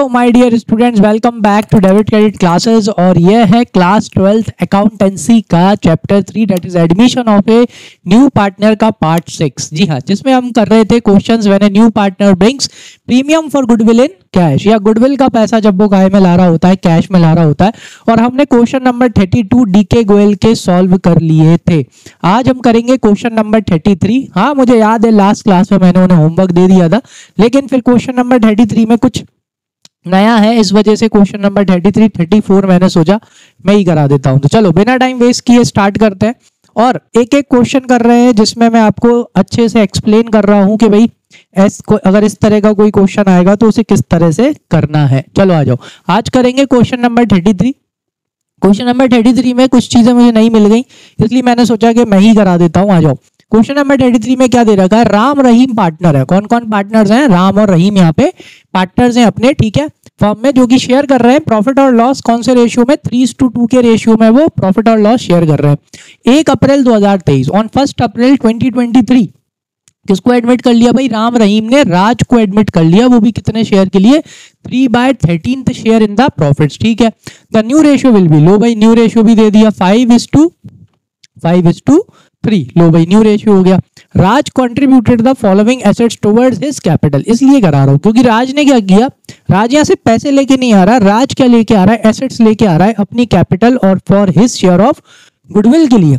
Hello my dear students, welcome back to debit credit classes. और ये है class 12th accountancy का chapter 3 that is admission of a new partner का part 6। जी हाँ, जिसमें हम कर रहे थे questions when a new partner brings premium for goodwill in cash, या गुडविल का पैसा जब वो काय में ला रहा होता है, कैश में ला रहा होता है। और हमने क्वेश्चन नंबर 32 डीके गोयल के सॉल्व कर लिए थे। आज हम करेंगे क्वेश्चन नंबर 33। हाँ, मुझे याद है लास्ट क्लास में मैंने उन्हें होमवर्क दे दिया था, लेकिन फिर क्वेश्चन नंबर 33 में कुछ नया है, इस वजह से क्वेश्चन नंबर 33, 34 मैंने सोचा मैं ही करा देता हूं। तो चलो बिना टाइम वेस्ट किए स्टार्ट करते हैं और एक एक क्वेश्चन कर रहे हैं, जिसमें मैं आपको अच्छे से एक्सप्लेन कर रहा हूं कि भाई अगर इस तरह का कोई क्वेश्चन आएगा तो उसे किस तरह से करना है। चलो आ जाओ, आज करेंगे क्वेश्चन नंबर 33। क्वेश्चन नंबर 33 में कुछ चीजें मुझे नहीं मिल गई, इसलिए मैंने सोचा कि मैं ही करा देता हूं। आ जाओ, क्वेश्चन नंबर 33 में क्या दे रखा है, राम रहीम पार्टनर है। कौन कौन पार्टनर्स हैं? राम और रहीम यहाँ पे पार्टनर्स हैं अपने, ठीक है, फर्म में, जो कि शेयर कर रहे हैं प्रॉफिट और लॉस। कौन से रेशियो में? 3:2 के रेशियो में वो प्रॉफिट और लॉस शेयर कर रहे हैं। 1 अप्रैल 2023 ऑन 1 अप्रैल 2023 किसको एडमिट कर लिया भाई? राम रहीम ने राज को एडमिट कर लिया, वो भी कितने शेयर के लिए? 3/13 शेयर इन द प्रॉफिट्स, ठीक है। The new ratio will be, लो भाई न्यू रेशियो भी दे दिया, 5:3, लो भाई न्यू रेशियो हो गया। Raj contributed the following assets towards his capital, इसलिए करा रहा हूं क्योंकि राज ने क्या किया, राज यहां से पैसे लेके नहीं आ रहा, राज क्या लेके आ रहा है? एसेट्स लेके आ रहा है अपनी कैपिटल और for his share of goodwill के लिए,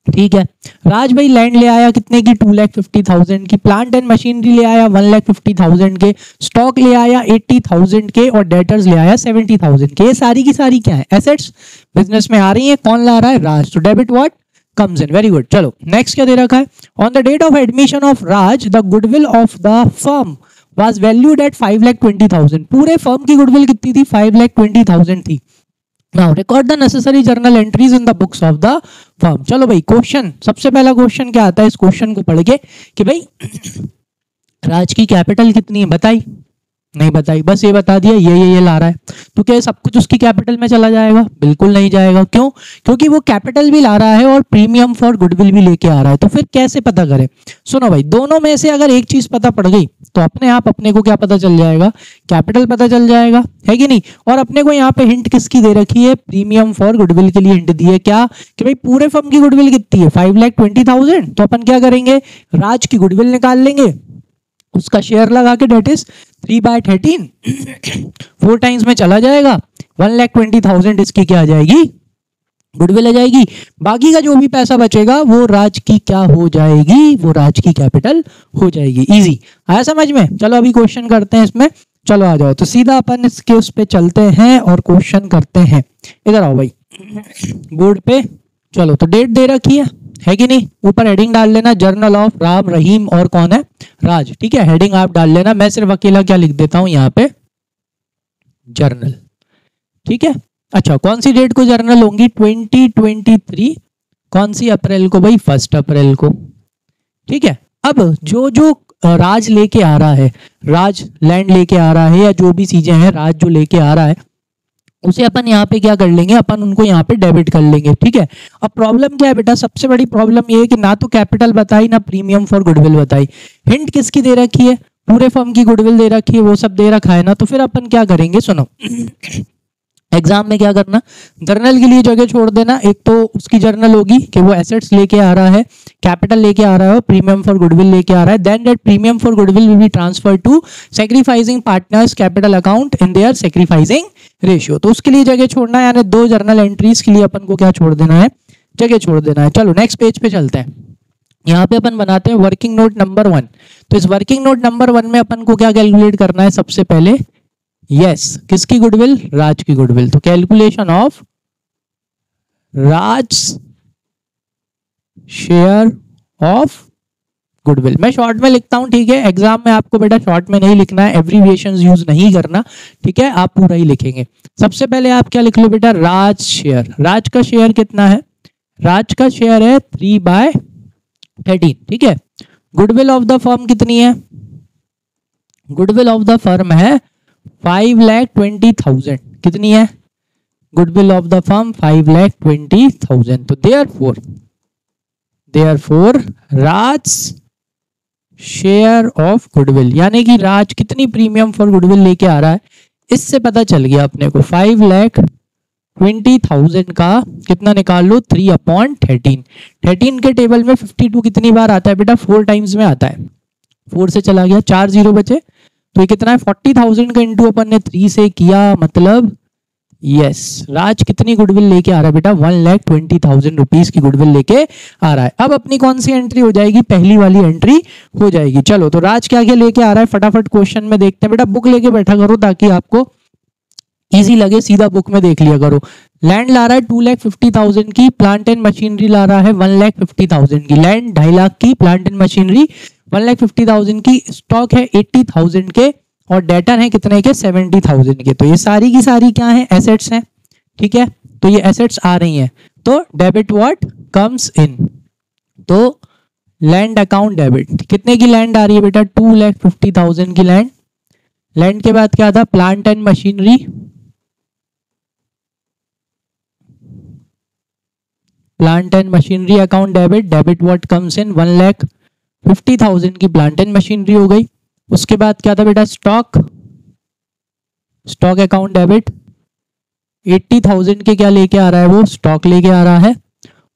ठीक है। राज भाई लैंड ले आया कितने की? 2,50,000 की। प्लांट एंड मशीनरी ले आया 1,50,000 के। स्टॉक ले आया 80,000 के और डेटर्स ले आया 70,000 के। ये सारी की सारी क्या है? एसेट्स बिजनेस में आ रही है। कौन ला रहा है? राज। तो debit what comes in, very good। चलो नेक्स्ट क्या दे रखा है, on the date of admission of Raj the goodwill of the firm was valued at 5,20,000। पूरे फर्म की गुडविल कितनी थी? 5,20,000 थी। Now record the necessary journal entries in the books of the firm. चलो भाई क्वेश्चन, सबसे पहला क्वेश्चन क्या आता है इस क्वेश्चन को पढ़ के कि भाई राज की कैपिटल कितनी है? बताई नहीं बताई, बस ये बता दिया ये ला रहा है। तो क्या सब कुछ उसकी कैपिटल में चला जाएगा? बिल्कुल नहीं जाएगा। क्यों? क्योंकि वो कैपिटल भी ला रहा है और प्रीमियम फॉर गुडविल भी लेके आ रहा है। तो फिर कैसे पता करें? सुनो भाई, दोनों में से अगर एक चीज पता पड़ गई तो अपने आप अपने को क्या पता चल जाएगा? कैपिटल पता चल जाएगा, है कि नहीं। और अपने को यहाँ पे हिंट किसकी दे रखी है? प्रीमियम फॉर गुडविल के लिए हिंट दी है। क्या कि भाई पूरे फर्म की गुडविल कितनी है? 5,20,000। तो अपन क्या करेंगे, राज की गुडविल निकाल लेंगे, उसका शेयर लगा के, डेट इज 3/13 4 टाइम्स में चला जाएगा। 1,20,000 इसकी क्या आ जाएगी? गुडविल आ जाएगी। बाकी का जो भी पैसा बचेगा वो राज की क्या हो जाएगी? वो राज की कैपिटल हो जाएगी। इजी आया समझ में? चलो अभी क्वेश्चन करते हैं इसमें। चलो आ जाओ, तो सीधा अपन इसके उस पे चलते हैं और क्वेश्चन करते हैं। इधर आओ भाई बोर्ड पे। चलो तो डेट दे रखी है कि नहीं? ऊपर हेडिंग डाल लेना, जर्नल ऑफ राम रहीम और कौन है? राज, ठीक है। हेडिंग आप डाल लेना, मैं सिर्फ अकेला क्या लिख देता हूं यहाँ पे? जर्नल, ठीक है। अच्छा, कौन सी डेट को जर्नल होंगी? 2023। कौन सी अप्रैल को भाई? 1 अप्रैल को, ठीक है। अब जो जो राज लेके आ रहा है, राज लैंड लेके आ रहा है या जो भी चीजें हैं राज जो लेके आ रहा है, उसे अपन यहाँ पे क्या कर लेंगे? अपन उनको यहाँ पे डेबिट कर लेंगे, ठीक है। अब प्रॉब्लम क्या है बेटा? सबसे बड़ी प्रॉब्लम ये है कि ना तो कैपिटल बताई ना प्रीमियम फॉर गुडविल बताई। हिंट किसकी दे रखी है? पूरे फर्म की गुडविल दे रखी है, वो सब दे रखा है ना। तो फिर अपन क्या करेंगे, सुनो एग्जाम में क्या करना, जर्नल के लिए जगह छोड़ देना। एक तो उसकी जर्नल होगी कि वो एसेट्स लेके आ रहा है, कैपिटल लेके आ रहा है और प्रीमियम फॉर गुडविल लेके आ रहा है। Then that premium for goodwill will be transfer to sacrificing partners capital account in their sacrificing ratio. तो उसके लिए जगह छोड़ना है, यानी 2 जर्नल एंट्रीज के लिए अपन को क्या छोड़ देना है? जगह छोड़ देना है। चलो नेक्स्ट पेज पे चलते हैं। यहाँ पे अपन बनाते हैं वर्किंग नोट नंबर 1। तो इस वर्किंग नोट नंबर 1 में अपन को क्या कैलकुलेट करना है? सबसे पहले यस किसकी गुडविल? राज की गुडविल। तो calculation of Raj share of goodwill, मैं शॉर्ट में लिखता हूं, ठीक है। एग्जाम में आपको बेटा शॉर्ट में नहीं लिखना है, एब्रीविएशंस यूज नहीं करना, ठीक है। आप पूरा ही लिखेंगे। सबसे पहले आप क्या लिख लो बेटा? राज शेयर। राज का शेयर कितना है? राज का शेयर है 3/13, ठीक है। गुडविल ऑफ द फर्म कितनी है? गुडविल ऑफ द फर्म है 5,20,000। कितनी है गुडविल ऑफ द फर्म? 5,20,000। तो therefore Raj share of goodwill, यानी कि राज कितनी प्रीमियम फॉर गुडविल लेके आ रहा है? इससे पता चल गया अपने को 5,20,000 का कितना निकाल लो 3/13। 13 के टेबल में 52 कितनी बार आता है बेटा? 4 टाइम्स में आता है। 4 से चला गया, 4 0 बचे, तो ये कितना है 40,000 का इंटू अपन ने 3 से किया, मतलब यस राज कितनी गुडविल लेके आ रहा है बेटा? 1,20,000 रुपीज की गुडविल लेके आ रहा है। अब अपनी कौन सी एंट्री हो जाएगी? पहली वाली एंट्री हो जाएगी। चलो तो राज क्या क्या लेके आ रहा है फटाफट क्वेश्चन में देखते हैं। बेटा बुक लेके बैठा करो ताकि आपको इजी लगे, सीधा बुक में देख लिया करो। लैंड ला रहा है 2,50,000 की, प्लांट एंड मशीनरी ला रहा है 1,50,000 की। लैंड 2.5 लाख की, प्लांट एंड मशीनरी 1,50,000 की, स्टॉक है 80,000 के और डेटर है कितने के? 70,000 के। तो ये सारी की सारी क्या है? एसेट्स हैं, ठीक है। तो ये एसेट्स आ रही हैं, तो डेबिट व्हाट कम्स इन, तो लैंड अकाउंट डेबिट। कितने की लैंड आ रही है बेटा? 2,50,000 की लैंड। लैंड के बाद क्या था? Plant and machinery, plant and machinery account debit, debit what comes in 1,50,000 की प्लांट एंड मशीनरी हो गई। उसके बाद क्या था बेटा? स्टॉक, स्टॉक अकाउंट डेबिट, 80,000 के क्या लेके आ रहा है? वो स्टॉक लेके आ रहा है।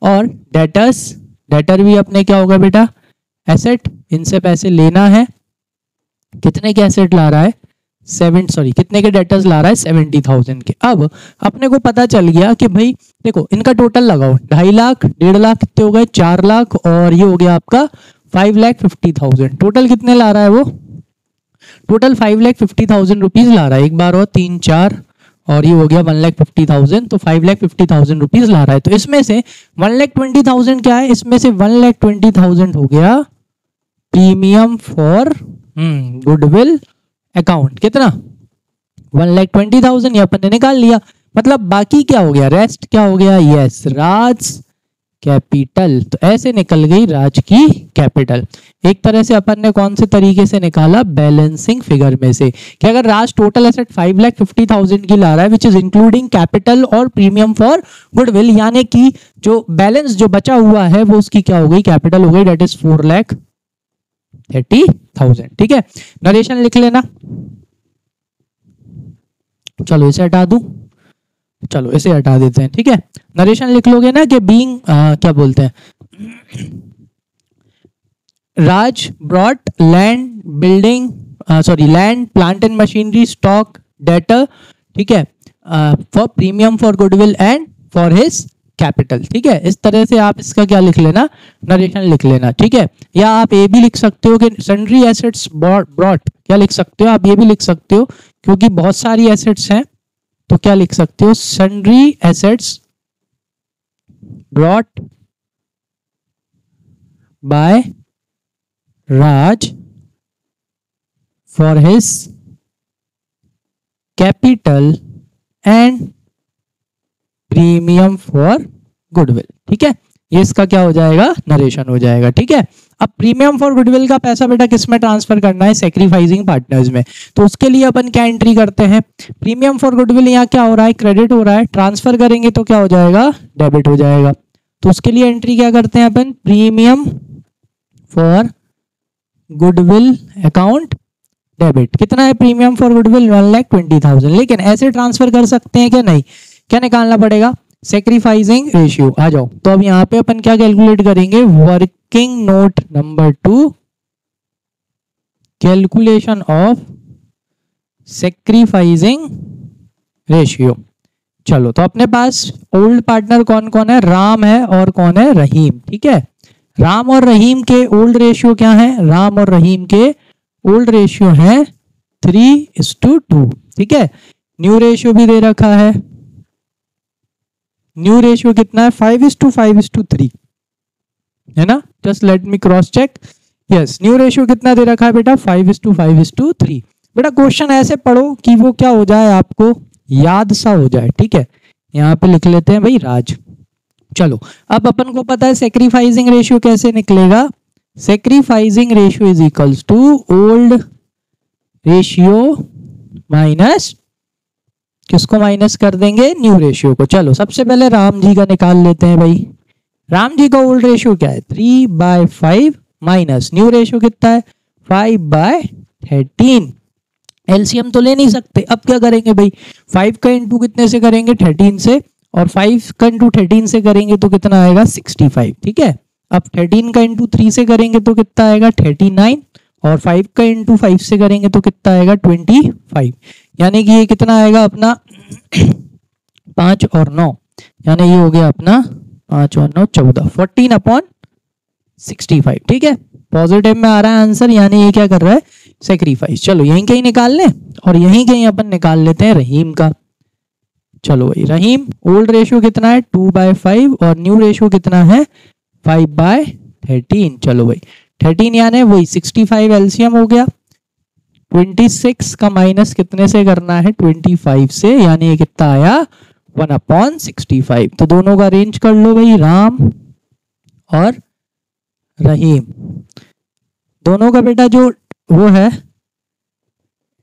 और डेटर्स, डेटर भी अपने क्या होगा बेटा? एसेट, इनसे पैसे लेना है। कितने के एसेट ला रहा है? कितने के डेटर्स ला रहा है? 70,000 के। अब अपने को पता चल गया कि भाई देखो इनका टोटल लगाओ, 2.5 लाख, 1.5 लाख कितने हो गए? 4 लाख, और ये हो गया आपका 5,50,000। टोटल कितने ला रहा है वो? टोटल 5,50,000 रुपीज ला रहा है। एक बार और 3 4 और ये हो गया 1,50,000, तो 5,50,000 रुपीज ला रहा है। तो इसमें से 1,20,000 क्या है? इसमें से 1,20,000 हो गया प्रीमियम फॉर गुडविल अकाउंट। कितना? 1,20,000 ये अपन ने निकाल लिया। मतलब बाकी क्या हो गया? रेस्ट क्या हो गया? यस राज कैपिटल। तो ऐसे निकल गई राज की कैपिटल। एक तरह से अपन ने कौन से तरीके से निकाला? बैलेंसिंग फिगर में से, कि अगर राज टोटल एसेट 5,50,000 की ला रहा है विच इज इंक्लूडिंग कैपिटल और प्रीमियम फॉर गुडविल, यानी कि जो बैलेंस जो बचा हुआ है वो उसकी क्या हो गई? कैपिटल हो गई, डेट इज 4,30,000। ठीक है, नरेशन लिख लेना। चलो इसे हटा दूं, चलो इसे हटा देते हैं। ठीक है, नरेशन लिख लोगे ना कि बीइंग क्या बोलते हैं, Raj brought land building land plant and machinery stock debtor, ठीक है, for premium for goodwill and for his capital. ठीक है, इस तरह से आप इसका क्या लिख लेना? नरेशन लिख लेना। ठीक है, या आप ये भी लिख सकते हो कि सन्ड्री एसेट्स ब्रॉट, क्या लिख सकते हो आप? ये भी लिख सकते हो क्योंकि बहुत सारी एसेट्स हैं, तो क्या लिख सकते हो? Sundry assets brought by Raj for his capital and premium for goodwill. ठीक है, ये इसका क्या हो जाएगा? नरेशन हो जाएगा। ठीक है, अब प्रीमियम फॉर गुडविल का पैसा बेटा किस में ट्रांसफर करना है? सैक्रिफाइसिंग पार्टनर्स में। तो उसके लिए अपन क्या एंट्री करते हैं? प्रीमियम फॉर गुडविल यहाँ क्या हो रहा है? क्रेडिट हो रहा है, ट्रांसफर करेंगे तो क्या हो जाएगा? डेबिट हो जाएगा। तो उसके लिए एंट्री क्या करते हैं अपन? Premium for goodwill account debit. कितना है प्रीमियम फॉर गुडविल? 1,20,000। लेकिन ऐसे ट्रांसफर कर सकते हैं क्या? नहीं। क्या निकालना पड़ेगा? Sacrificing ratio. आ जाओ, तो अब यहां पे अपन क्या कैलकुलेट करेंगे? Working note number 2, calculation of sacrificing ratio. चलो, तो अपने पास ओल्ड पार्टनर कौन कौन है? राम है और कौन है? रहीम। ठीक है, राम और रहीम के ओल्ड रेशियो क्या है? राम और रहीम के ओल्ड रेशियो है 3:2। ठीक है, न्यू रेशियो भी दे रखा है। न्यू रेशियो कितना है? 5:5:3 है ना? Just let me cross check. Yes, new ratio कितना दे रखा है बेटा? 5:5:3। बेटा क्वेश्चन ऐसे पढ़ो कि वो क्या हो जाए, आपको याद सा हो जाए। ठीक है, यहाँ पे लिख लेते हैं भाई राज। चलो, अब अपन को पता है सैक्रिफाइसिंग रेशियो कैसे निकलेगा? Sacrificing ratio is equals to old ratio minus, किसको माइनस कर देंगे? न्यू रेशियो को। चलो, सबसे पहले राम जी का निकाल लेते हैं भाई। राम जी का ओल्ड रेशियो क्या है? 3/5 माइनस न्यू रेशियो कितना है? 5/13। एलसीएम तो ले नहीं सकते। अब क्या करेंगे भाई, 5 का इंटू कितने से करेंगे 13 से, और 5 का इंटू 13 से करेंगे तो कितना आएगा 65। ठीक है, अब 13 का इंटू 3 से करेंगे तो कितना आएगा 39, और 5 का इंटू 5 से करेंगे तो कितना आएगा 25। यानी कि ये कितना आएगा अपना 5 और 9, यानी ये हो गया अपना 5 और 9 14, 14/65। ठीक है, पॉजिटिव में आ रहा है आंसर, यानी ये क्या कर रहा है सेक्रीफाइस। चलो यहीं कहीं निकाल लें, और यहीं कहीं अपन निकाल लेते हैं रहीम का। चलो भाई, रहीम ओल्ड रेशियो कितना है 2/5 और न्यू रेशियो कितना है 5/13। चलो भाई 13 यानी वही 65 एलसीएम हो गया। 26 का माइनस कितने से करना है 25 से, यानी ये कितना आया 1/65। तो दोनों का अरेंज कर लो भाई, राम और रहीम दोनों का बेटा जो वो है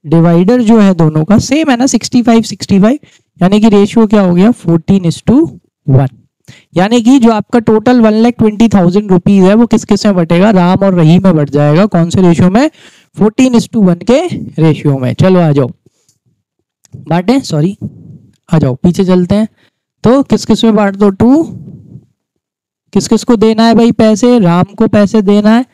डिवाइडर जो है दोनों का सेम है ना 65, यानी कि रेशियो क्या हो गया 14:1। यानी कि जो आपका टोटल 1,20,000 रुपीज है वो किस किस में बटेगा, राम और रहीम में बट जाएगा। कौन से रेशियो में 14:1 के रेशियो में। चलो आ जाओ बांटे, सॉरी आ जाओ पीछे चलते हैं। तो किस किस में बांट दो 2, किस किस को देना है भाई पैसे, राम को पैसे देना है।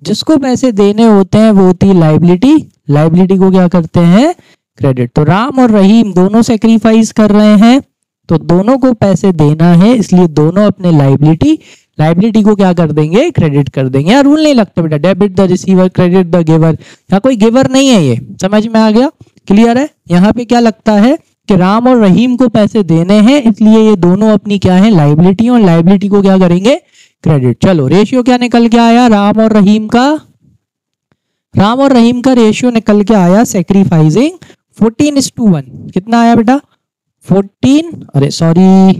जिसको पैसे देने होते हैं वो होती है लाइबिलिटी, लाइबिलिटी को क्या करते हैं क्रेडिट। तो राम और रहीम दोनों सेक्रीफाइस कर रहे हैं, तो दोनों को पैसे देना है, इसलिए दोनों अपने लाइबिलिटी को क्या कर देंगे क्रेडिट कर देंगे। यार रूल नहीं लगता बेटा, debit the receiver credit the giver, यहाँ कोई गिवर नहीं है, ये समझ में आ गया, क्लियर है। यहाँ पे क्या लगता है कि राम और रहीम को पैसे देने हैं, इसलिए ये दोनों अपनी क्या है लाइबिलिटी, और लाइबिलिटी को क्या करेंगे क्रेडिट। चलो रेशियो क्या निकल के आया, राम और रहीम का रेशियो निकल के आया सेक्रीफाइसिंग 14:1। कितना आया बेटा 14, अरे सॉरी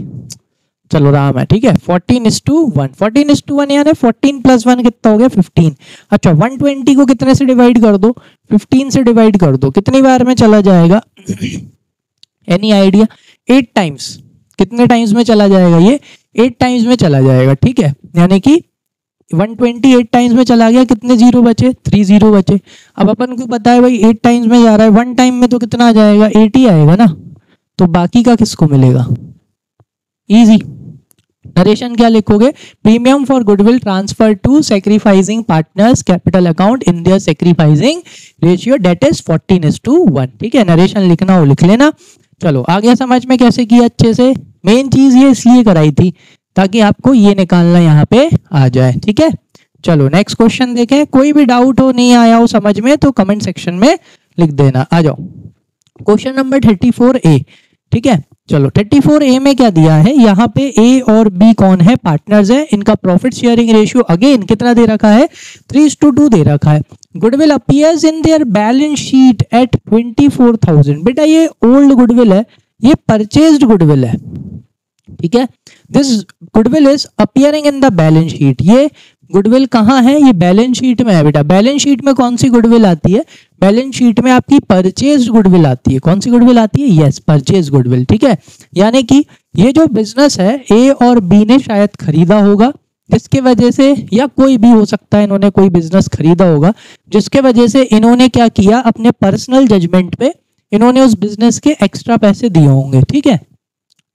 चलो राम है, ठीक है 14:1। 14:1 यानी 14 + 1 कितना हो गया 15। अच्छा 120 को कितने से डिवाइड कर दो 15 से डिवाइड कर दो, कितनी बार में चला जाएगा एनी आइडिया 8 टाइम्स। कितने टाइम्स में चला जाएगा ये 8 टाइम्स में चला जाएगा। ठीक है, यानी कि 128 टाइम्स में चला गया, कितने जीरो बचे 3 जीरो बचे। अब अपन को पता है भाई 8 टाइम्स में जा रहा है, 1 टाइम में तो कितना आ जाएगा 8 ही आएगा ना, तो बाकी का किसको मिलेगा, इजी। नरेशन क्या लिखोगे, premium for goodwill transfer to sacrificing partners capital account in their sacrificing ratio that is 14:1। ठीक है, नरेशन लिखना हो लिख लेना। चलो आ गया समझ में कैसे किया अच्छे से। मेन चीज ये इसलिए कराई थी ताकि आपको ये निकालना यहाँ पे आ जाए। ठीक है, चलो नेक्स्ट क्वेश्चन देखें। कोई भी डाउट हो नहीं आया हो समझ में तो कमेंट सेक्शन में लिख देना। आ जाओ क्वेश्चन नंबर 34A। ठीक है, चलो 34A में क्या दिया है, यहाँ पे A और B कौन है पार्टनर्स है, इनका प्रॉफिट शेयरिंग रेशियो अगेन कितना दे रखा है 3:2 दे रखा है। Goodwill appears in their balance sheet at 24,000। बेटा ये ओल्ड गुडविल है, ये परचेज्ड गुडविल है। ठीक है, this goodwill is appearing in the balance sheet. ये गुडविल कहाँ है, ये बैलेंस शीट में है बेटा। बैलेंस शीट में कौन सी गुडविल आती है, बैलेंस शीट में आपकी परचेज गुडविल आती है। कौन सी गुडविल आती है, यस परचेज गुडविल। ठीक है, यानी कि ये जो बिजनेस है ए और बी ने शायद खरीदा होगा, जिसके वजह से, या कोई भी हो सकता है इन्होंने कोई बिजनेस खरीदा होगा जिसके वजह से इन्होंने क्या किया, अपने पर्सनल जजमेंट पे इन्होंने उस बिजनेस के एक्स्ट्रा पैसे दिए होंगे। ठीक है,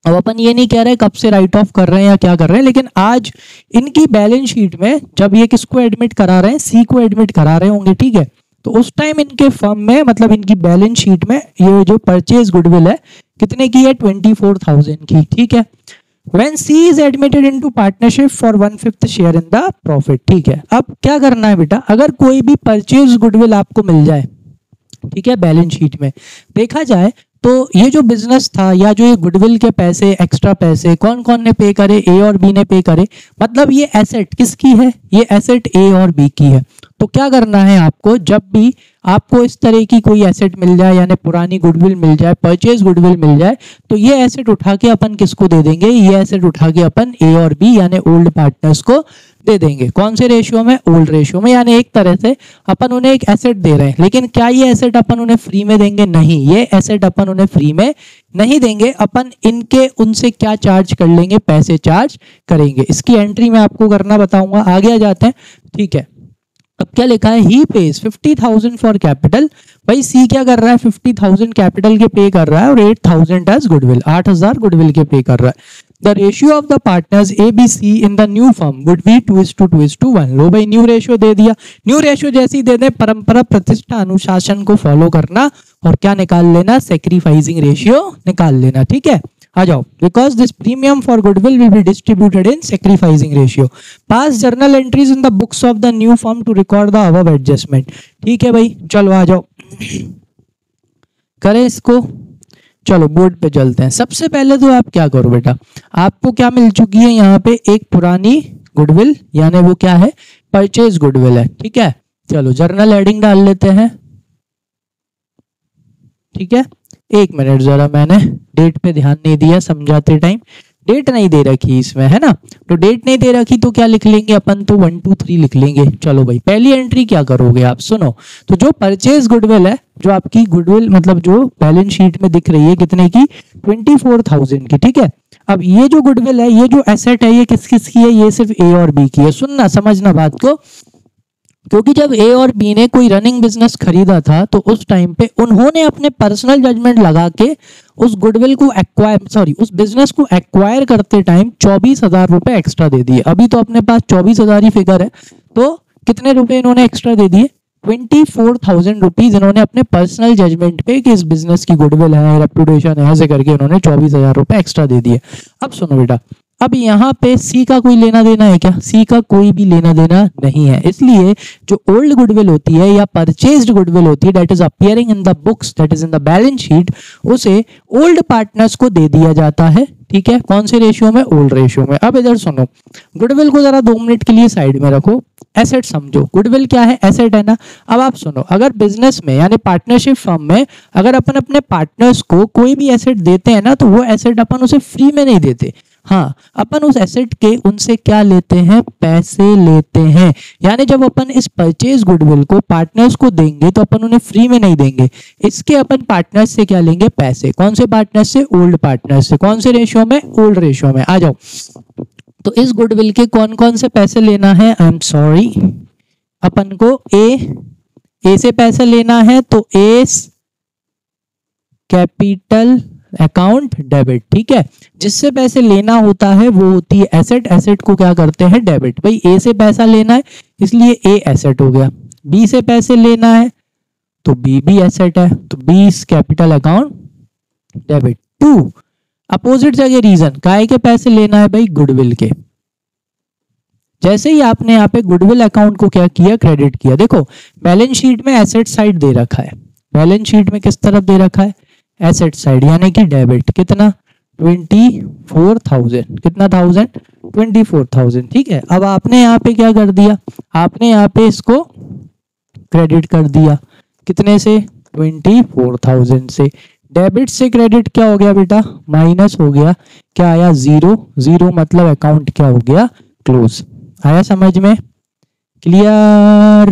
अब अपन ये नहीं कह रहे कब से राइट ऑफ कर रहे हैं या क्या कर रहे हैं, लेकिन आज इनकी बैलेंस शीट में जब ये किसको एडमिट करा रहे हैं, सी को एडमिट करा रहे होंगे। ठीक है, तो उस टाइम इनके फर्म में मतलब इनकी बैलेंस शीट में ये जो परचेज गुडविल है कितने की है 24,000 की। ठीक है, When C is admitted into partnership for 1/5 share in the profit। ठीक है, अब क्या करना है बेटा, अगर कोई भी परचेज गुडविल आपको मिल जाए, ठीक है, बैलेंस शीट में देखा जाए तो ये जो बिजनेस था या जो ये गुडविल के पैसे एक्स्ट्रा पैसे कौन कौन ने पे करे, ए और बी ने पे करे। मतलब ये एसेट किसकी है, ये एसेट ए और बी की है। तो क्या करना है आपको, जब भी आपको इस तरह की कोई एसेट मिल जाए यानी पुरानी गुडविल मिल जाए, परचेज गुडविल मिल जाए, तो ये एसेट उठा के अपन किसको दे देंगे, ये एसेट उठा के अपन ए और बी यानी ओल्ड पार्टनर्स को दे देंगे। कौन से रेशियो में, ओल्ड रेशियो में। यानी एक तरह से अपन उन्हें एक एसेट दे रहे हैं, लेकिन क्या ये एसेट अपन उन्हें फ्री में देंगे, नहीं, ये एसेट अपन उन्हें फ्री में नहीं देंगे। अपन इनके उनसे क्या चार्ज कर लेंगे, पैसे चार्ज करेंगे। इसकी एंट्री मैं आपको करना बताऊंगा, आगे आ जाते हैं। ठीक है, अब क्या लिखा है, ही पेज 50,000 फॉर कैपिटल भाई सी क्या कर रहा है, 50,000 कैपिटल के पे कर रहा है और 8,000 एज गुडविल, 8,000 गुडविल के पे कर रहा है। The ratio of the partners A B C in the new firm would be 2:2:1। लो भाई न्यू रेशियो दे दिया, न्यू रेशियो जैसे ही दे दे परंपरा प्रतिष्ठा अनुशासन को फॉलो करना और क्या निकाल लेना, सेक्रीफाइसिंग रेशियो निकाल लेना। ठीक है, आ जाओ। Because this premium for goodwill will be distributed in sacrificing ratio, pass journal entries in the books of the new firm to record the above adjustment. ठीक है भाई, चलो आ जाओ करें इसको। चलो बोर्ड पे चलते हैं। सबसे पहले तो आप क्या करो बेटा, आपको क्या मिल चुकी है यहाँ पे, एक पुरानी गुडविल, यानी वो क्या है, परचेज गुडविल है। ठीक है, चलो जर्नल हेडिंग डाल लेते हैं। ठीक है, एक मिनट जरा, मैंने डेट पे ध्यान नहीं दिया समझाते टाइम, डेट नहीं दे रखी इसमें, है ना। तो डेट नहीं दे रखी तो क्या लिख लेंगे अपन, तो 1 2 3 लिख लेंगे। चलो भाई पहली एंट्री क्या करोगे आप, सुनो। तो जो परचेज गुडविल है, जो आपकी गुडविल मतलब जो बैलेंस शीट में दिख रही है कितने की, 24,000 की। ठीक है, अब ये जो गुडविल है, ये जो एसेट है, ये किस किस की है, ये सिर्फ ए और बी की है। सुनना समझना बात को, क्योंकि जब ए और बी ने कोई रनिंग बिजनेस खरीदा था तो उस टाइम पे उन्होंने अपने पर्सनल जजमेंट लगा के उस गुडविल को उस बिजनेस को एक्वायर करते टाइम 24,000 रुपए एक्स्ट्रा दे दिए। अभी तो अपने पास 24,000 ही फिगर है, तो कितने रुपए इन्होंने एक्स्ट्रा दे दिए, 24,000 रुपीज इन्होंने अपने पर्सनल जजमेंट पे कि इस बिजनेस की गुडविल है, रेपुटेशन है, ऐसे करके इन्होंने 24,000 रुपए एक्स्ट्रा दे दिए। अब सुनो बेटा, अब यहाँ पे सी का कोई लेना देना है क्या, सी का कोई भी लेना देना नहीं है। इसलिए जो ओल्ड गुडविल होती है या परचेज्ड गुडविल होती है, that is appearing in the books, that is in the balance sheet, उसे ओल्ड पार्टनर्स को दे दिया जाता है। ठीक है, कौन से रेशियो में, ओल्ड रेशियो में। अब इधर सुनो, गुडविल को जरा 2 मिनट के लिए साइड में रखो, एसेट समझो। गुडविल क्या है, एसेट है ना। अब आप सुनो, अगर बिजनेस में यानी पार्टनरशिप फर्म में अगर अपन अपने पार्टनर्स को कोई भी एसेट देते हैं ना, तो वो एसेट अपन उसे फ्री में नहीं देते। हाँ, अपन उस एसेट के उनसे क्या लेते हैं, पैसे लेते हैं। यानी जब अपन इस परचेज गुडविल को पार्टनर्स को देंगे तो अपन उन्हें फ्री में नहीं देंगे, इसके अपन पार्टनर्स से क्या लेंगे, पैसे। कौन से पार्टनर्स से, ओल्ड पार्टनर्स से। कौन से रेशियो में, ओल्ड रेशियो में। आ जाओ, तो इस गुडविल के कौन कौन से पैसे लेना है, आई एम सॉरी, अपन को ए से पैसे लेना है, तो ए कैपिटल अकाउंट डेबिट। ठीक है, जिससे पैसे लेना होता है वो होती है एसेट, एसेट को क्या करते हैं, डेबिट। भाई ए से पैसा लेना है इसलिए ए एसेट हो गया, बी से पैसे लेना है तो बी भी एसेट है, तो B capital account debit. 2 opposite जगह रीजन, काय के पैसे लेना है भाई, गुडविल के। जैसे ही आपने यहाँ पे गुडविल अकाउंट को क्या किया, क्रेडिट किया। देखो बैलेंस शीट में एसेट साइड दे रखा है, बैलेंस शीट में किस तरफ दे रखा है, एसेट साइड, यानी कि डेबिट। कितना, 24,000, कितना थाउजेंड, 24,000। ठीक है, अब आपने यहाँ पे क्या कर दिया, आपने यहाँ पे इसको क्रेडिट कर दिया, कितने से, 24,000 से। डेबिट से क्रेडिट क्या हो गया बेटा, माइनस हो गया, क्या आया, 0। 0 मतलब अकाउंट क्या हो गया, क्लोज। आया समझ में, क्लियर,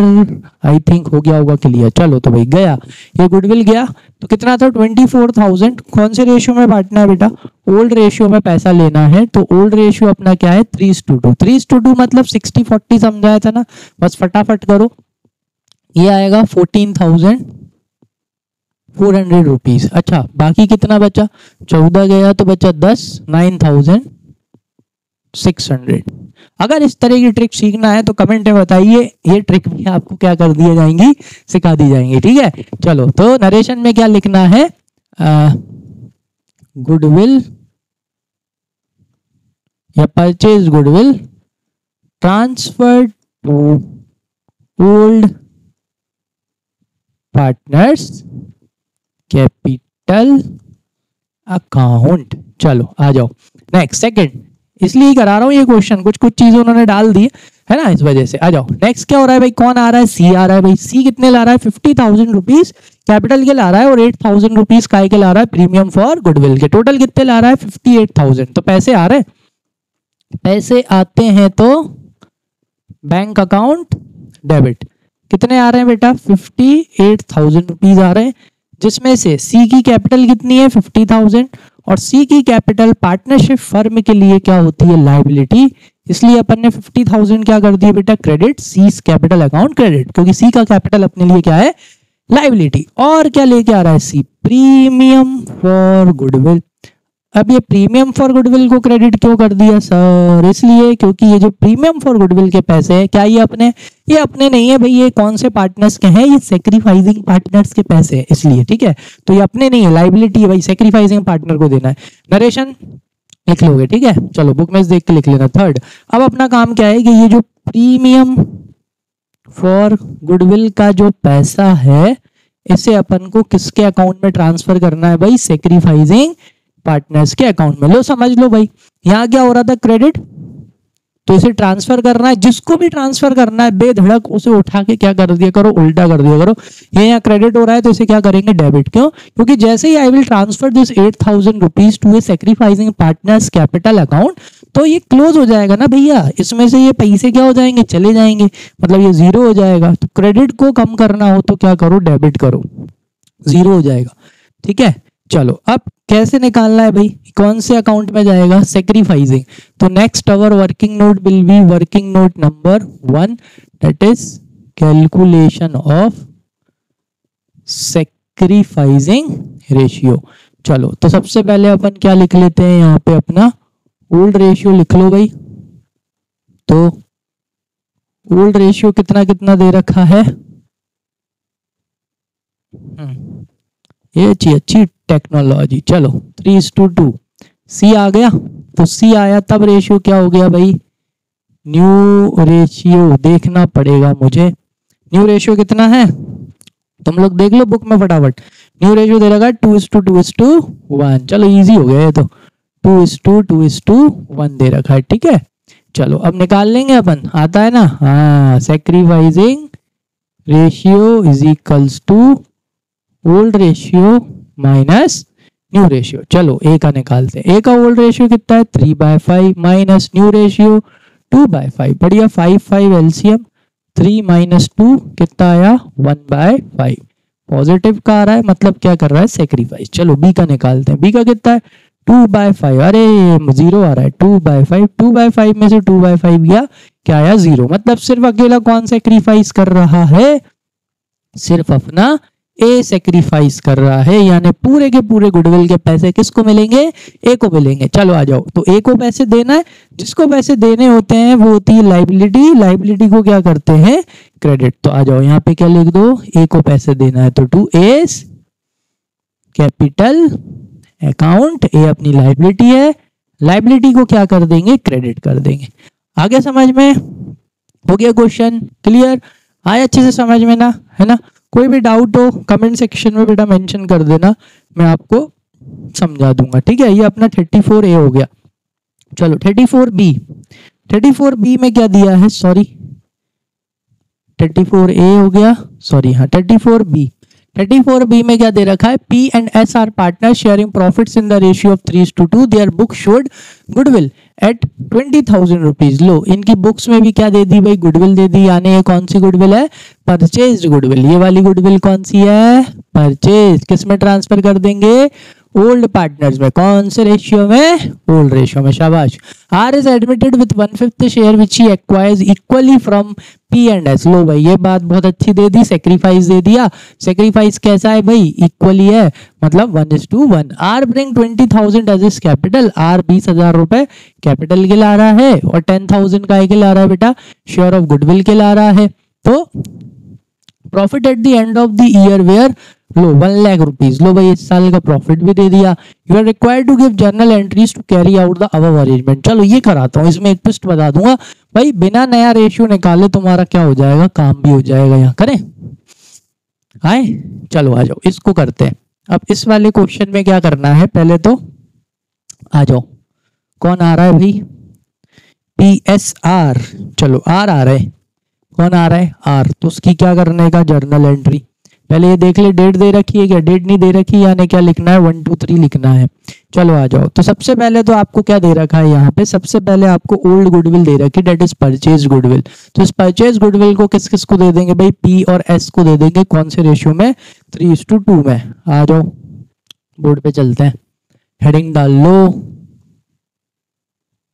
आई थिंक हो गया होगा क्लियर। चलो तो भाई गया, ये गुडविल गया, तो कितना था, 24,000। कौन से रेशियो में बांटना है बेटा, ओल्ड रेशियो में पैसा लेना है। तो ओल्ड रेशियो अपना क्या है, 3:2। 3:2 मतलब 60-40 समझाया था ना, बस फटाफट करो। ये आएगा 14,400 रुपीज। अच्छा बाकी कितना बचा, 14 गया तो बचा 10, 9,600। अगर इस तरह की ट्रिक सीखना है तो कमेंट में बताइए, ये ट्रिक भी आपको क्या कर दी जाएंगी, सिखा दी जाएंगी। ठीक है, चलो तो नरेशन में क्या लिखना है, गुडविल या purchase goodwill transfer to old partners capital account. चलो आ जाओ नेक्स्ट, सेकंड, इसलिए करा रहा हूं ये क्वेश्चन, कुछ चीजें उन्होंने डाल दी है ना, इस वजह से। आ जाओ नेक्स्ट, क्या हो रहा है भाई, कौन आ रहा है, सी आ रहा है भाई। सी कितने ला रहा है, 50,000 रुपीज कैपिटल के ला रहा है और 8,000 रुपीज काय के ला रहा है, प्रीमियम फॉर गुडविल के। टोटल कितने ला रहा है, 58,000। तो पैसे आ रहे हैं, पैसे आते हैं तो बैंक अकाउंट डेबिट। कितने आ रहे हैं बेटा, 58,000 रुपीज आ रहे हैं, जिसमें से सी की कैपिटल कितनी है, 50,000, और सी की कैपिटल पार्टनरशिप फर्म के लिए क्या होती है, लायबिलिटी। इसलिए अपन ने 50,000 क्या कर दिया बेटा, क्रेडिट, सी कैपिटल अकाउंट क्रेडिट, क्योंकि सी का कैपिटल अपने लिए क्या है, लाइबिलिटी। और क्या लेके आ रहा है सी, प्रीमियम फॉर गुडविल। अब ये प्रीमियम फॉर गुडविल को क्रेडिट क्यों कर दिया सर, इसलिए क्योंकि ये जो प्रीमियम फॉर गुडविल के पैसे हैं, क्या ये अपने नहीं है भाई, ये कौन से पार्टनर्स के हैं, ये सेक्रीफाइसिंग पार्टनर्स के पैसे हैं, इसलिए ठीक है। तो ये अपने नहीं है, लाइबिलिटी है भाई, सेक्रीफाइसिंग पार्टनर को देना है। नरेशन लिख लोगे, ठीक है, चलो बुक में देख के लिख लेना। थर्ड, अब अपना काम क्या है कि ये जो प्रीमियम फॉर गुडविल का जो पैसा है, इसे अपन को किसके अकाउंट में ट्रांसफर करना है भाई, सेक्रीफाइसिंग पार्टनर्स के अकाउंट में। लो समझ लो भाई, यहां क्या हो रहा था, क्रेडिट, तो इसे ट्रांसफर करना है, जिसको भी ट्रांसफर करना है बेधड़क उसे उठा के क्या कर दिया करो, उल्टा कर दिया करो। ये यहाँ क्रेडिट हो रहा है तो इसे क्या करेंगे, डेबिट। क्यों, क्योंकि जैसे ही I will transfer this 8,000 rupees to a sacrificing partners capital account, तो ये क्लोज हो जाएगा ना भैया, इसमें से ये पैसे क्या हो जाएंगे, चले जाएंगे, मतलब ये जीरो हो जाएगा। तो क्रेडिट को कम करना हो तो क्या करो, डेबिट करो, जीरो हो जाएगा, ठीक है। चलो अब कैसे निकालना है भाई, कौन से अकाउंट में जाएगा, सेक्रीफाइसिंग। तो next our working note will be working note number 1, that is calculation of sacrificing ratio. चलो तो सबसे पहले अपन क्या लिख लेते हैं, यहाँ पे अपना ओल्ड रेशियो लिख लो भाई। तो ओल्ड रेशियो कितना कितना दे रखा है, ये अच्छी टेक्नोलॉजी। चलो 3:2 सी आ गया, तो सी आया तब रेशियो क्या हो गया भाई, न्यू रेशियो देखना पड़ेगा मुझे। न्यू रेशियो कितना है, तुम लोग देख लो बुक में फटाफट। न्यू रेशियो दे रखा है 2:2:1। चलो इजी हो गया ये तो, 2:2:1 दे रखा है, ठीक है। चलो अब निकाल लेंगे अपन, आता है ना, हाँ, sacrificing ratio is equals to old ratio minus new ratio. चलो ए का निकालते हैं, ए का ओल्ड रेशियो कितना है 3/5 माइनस न्यू रेशियो 2/5, बढ़िया 5 एलसीएम, 3 माइनस 2 कितना आया 1/5, पॉजिटिव का आ रहा है, मतलब क्या कर रहा है, सेक्रीफाइस। चलो बी का निकालते हैं, बी का कितना है 2/5, अरे जीरो आ रहा है 2/5, 2/5 में से 2/5 गया, क्या आया जीरो, मतलब सिर्फ अकेला कौन सेक्रीफाइस कर रहा है, सिर्फ अपना ए सेक्रीफाइस कर रहा है, यानी पूरे के पूरे गुडविल के पैसे किसको मिलेंगे, ए को मिलेंगे। चलो आ जाओ, तो ए को पैसे देना है, जिसको पैसे देने होते हैं वो होती है लाइबिलिटी, लाइबिलिटी को क्या करते हैं, क्रेडिट। तो आ जाओ यहाँ पे क्या लिख दो, ए को पैसे देना है तो टू एस कैपिटल अकाउंट, ए अपनी लाइबिलिटी है, लाइबिलिटी को क्या कर देंगे, क्रेडिट कर देंगे। आगे समझ में हो गया, क्वेश्चन क्लियर आया अच्छे से समझ में ना, है ना। कोई भी डाउट हो कमेंट सेक्शन में बेटा मेंशन कर देना, मैं आपको समझा दूंगा, ठीक है। ये अपना 34A हो गया। चलो 34B, 34B में क्या दिया है, सॉरी 34A हो गया, सॉरी हाँ 34B, 34B में क्या दे रखा है, P and S are partners sharing profits in the ratio of 3:2. Their book showed goodwill at 20,000 rupees. लो इनकी बुक्स में भी क्या दे दी भाई, गुडविल दे दी, यानी ये कौन सी गुडविल है, परचेज गुडविल। ये वाली गुडविल कौन सी है, परचेज। किस में ट्रांसफर कर देंगे, ओल्ड पार्टनर्स में, कौन से रेशियो में, ओल्ड रेशियो में, शाबाश। R is admitted with 1/5 share which he acquires equally from P and S. लो भाई ये बात बहुत अच्छी दे दी, सेक्रीफाइस दे दिया, सेक्रीफाइस कैसा है भाई, इक्वली है, मतलब 1:1। R bring 20,000 as is capital, R 20,000 रुपए कैपिटल के ला रहा है, और 10,000 का के ला रहा है बेटा, शेयर ऑफ गुडविल के ला रहा है। तो profit at the end of the year were, लो 1 लाख रुपीज। लो भाई इस साल का प्रॉफिट भी दे दिया। You are required to give journal entries to carry out the above arrangement. चलो ये कराता हूँ, इसमें एक ट्विस्ट बता दूंगा भाई, बिना नया रेशियो निकाले तुम्हारा क्या हो जाएगा, काम भी हो जाएगा। यहाँ करें आए, चलो आ जाओ इसको करते हैं। अब इस वाले क्वेश्चन में क्या करना है, पहले तो आ जाओ, कौन आ रहा है भाई, PSR। चलो आर आ रहा है, कौन आ रहा है, आर, तो उसकी क्या करने का, जर्नल एंट्री। पहले ये देख ले डेट दे रखी है क्या, डेट नहीं दे रखी, यानी क्या लिखना है 1 2 3 लिखना है। चलो आ जाओ, तो सबसे पहले तो आपको क्या दे रखा है यहाँ पे, सबसे पहले आपको ओल्ड गुडविल दे रखी है, डेट इज परचेज गुडविल। तो इस परचेज गुडविल को किस किस को दे देंगे भाई, P और S को दे देंगे, कौन से रेशियो में, 3:2 में। आ जाओ बोर्ड पे चलते हैं, हेडिंग डाल लो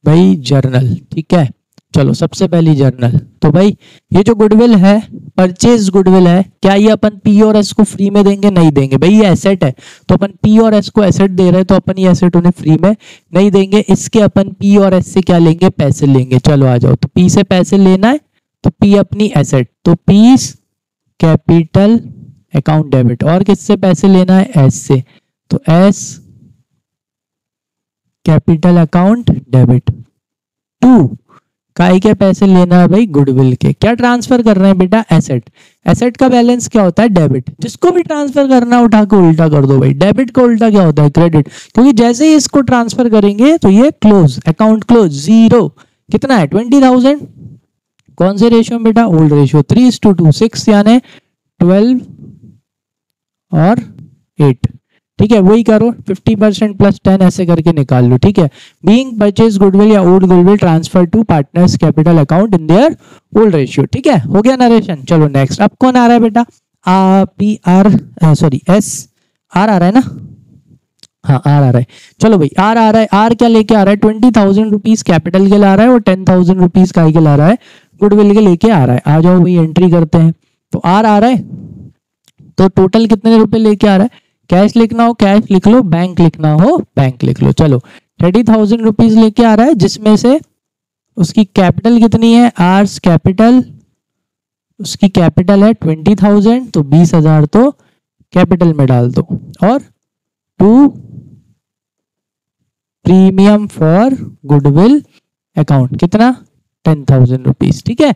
भाई जर्नल, ठीक है। चलो सबसे पहली जर्नल, तो भाई ये जो गुडविल है परचेज गुडविल है, क्या ये अपन पी और एस को फ्री में देंगे? नहीं देंगे भाई, ये एसेट है तो अपन पी और एस को एसेट दे रहे हैं तो अपन ये एसेट उन्हें फ्री में नहीं देंगे, इसके अपन पी और एस से क्या लेंगे? पैसे लेंगे। चलो आ जाओ, तो पी से पैसे लेना है तो पी अपनी एसेट, तो पीस कैपिटल अकाउंट डेबिट, और किससे पैसे लेना है? एस से, तो S capital account debit. To काय के पैसे लेना है भाई? गुडविल के। क्या ट्रांसफर कर रहे हैं बेटा? एसेट। एसेट का बैलेंस क्या होता है? डेबिट। जिसको भी ट्रांसफर करना उठा के उल्टा कर दो भाई, डेबिट का उल्टा क्या होता है? क्रेडिट। क्योंकि जैसे ही इसको ट्रांसफर करेंगे तो ये क्लोज, अकाउंट क्लोज, जीरो। कितना है? 20,000। कौन से रेशियो में बेटा? ओल्ड रेशियो, 3:2, 6 यानी 12 और 8। ठीक है, वही करो, 50% प्लस 10 ऐसे करके निकाल लो। ठीक है, बीइंग परचेज गुडविल या old goodwill transfer to partners capital account in their old ratio. ठीक है, हो गया नरेशन। चलो नेक्स्ट, अब कौन आ रहा है बेटा? P R, sorry S R आ रहा है ना? हाँ आर आ रहा है। चलो भाई आर आ रहा है, आर क्या लेके आ रहा है? 20,000 रुपीज कैपिटल के ला रहा है और 10,000 रुपीज का ला रहा है? गुडविल के लेके आ रहा है। आ जाओ भाई एंट्री करते हैं। तो आर आ रहा है तो टोटल कितने रुपए लेके आ रहा है? कैश लिखना हो कैश लिख लो, बैंक लिखना हो बैंक लिख लो। चलो 30,000 रुपीज लेके आ रहा है, जिसमें से उसकी कैपिटल कितनी है? आर्स कैपिटल, उसकी कैपिटल है 20,000, तो 20,000 तो कैपिटल में डाल दो, और 2 प्रीमियम फॉर गुडविल अकाउंट, कितना? 10,000 रुपीज। ठीक है,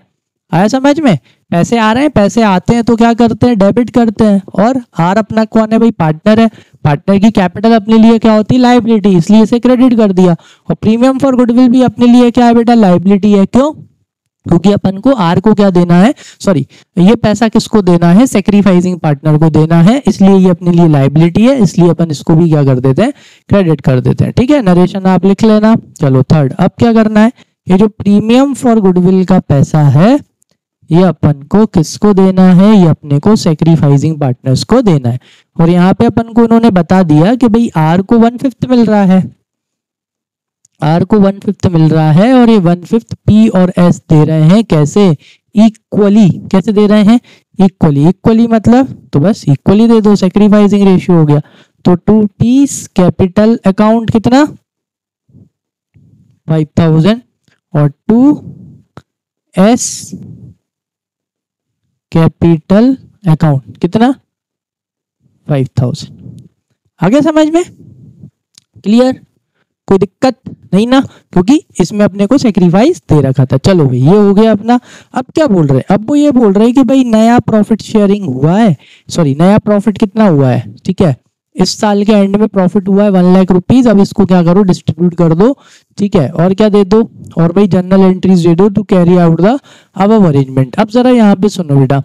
आया समझ में? पैसे आ रहे हैं, पैसे आते हैं तो क्या करते हैं? डेबिट करते हैं। और आर अपना कौन है भाई? पार्टनर है। पार्टनर की कैपिटल अपने लिए क्या होती है? लायबिलिटी, इसलिए इसे क्रेडिट कर दिया। और प्रीमियम फॉर गुडविल भी अपने लिए क्या है बेटा? लायबिलिटी है। क्यों? क्योंकि अपन को आर को क्या देना है? सॉरी, ये पैसा किसको देना है? सेक्रीफाइसिंग पार्टनर को देना है, इसलिए ये अपने लिए लायबिलिटी है, इसलिए अपन इसको भी क्या कर देते हैं? क्रेडिट कर देते हैं। ठीक है, नरेशन आप लिख लेना। चलो थर्ड, अब क्या करना है? ये जो प्रीमियम फॉर गुडविल का पैसा है ये अपन को किसको देना है? ये अपने को सेक्रीफाइसिंग पार्टनर्स को देना है। और यहाँ पे अपन को उन्होंने बता दिया कि भाई आर को 1/5 मिल रहा है, आर को 1/5 मिल रहा है, और ये 1/5 पी और एस दे रहे हैं। कैसे? इक्वली। कैसे दे रहे हैं? इक्वली। इक्वली मतलब तो बस इक्वली दे दो, सेक्रीफाइसिंग रेशियो हो गया। तो 2 पीस कैपिटल अकाउंट कितना? 5,000, और 2 एस कैपिटल अकाउंट कितना? 5,000। आगे समझ में? क्लियर? कोई दिक्कत नहीं ना? क्योंकि इसमें अपने को सेक्रीफाइस दे रखा था। चलो भाई ये हो गया अपना। अब क्या बोल रहे हैं? अब वो ये बोल रहे हैं कि भाई नया प्रॉफिट शेयरिंग हुआ है, सॉरी नया प्रॉफिट कितना हुआ है? ठीक है, इस साल के एंड में प्रॉफिट हुआ है 1 लाख रुपीज। अब इसको क्या करो? डिस्ट्रीब्यूट कर दो। ठीक है, और क्या दे दो? और भाई जर्नल एंट्रीज दे दो to carry out the above arrangement. अब जरा यहाँ पे सुनो बेटा,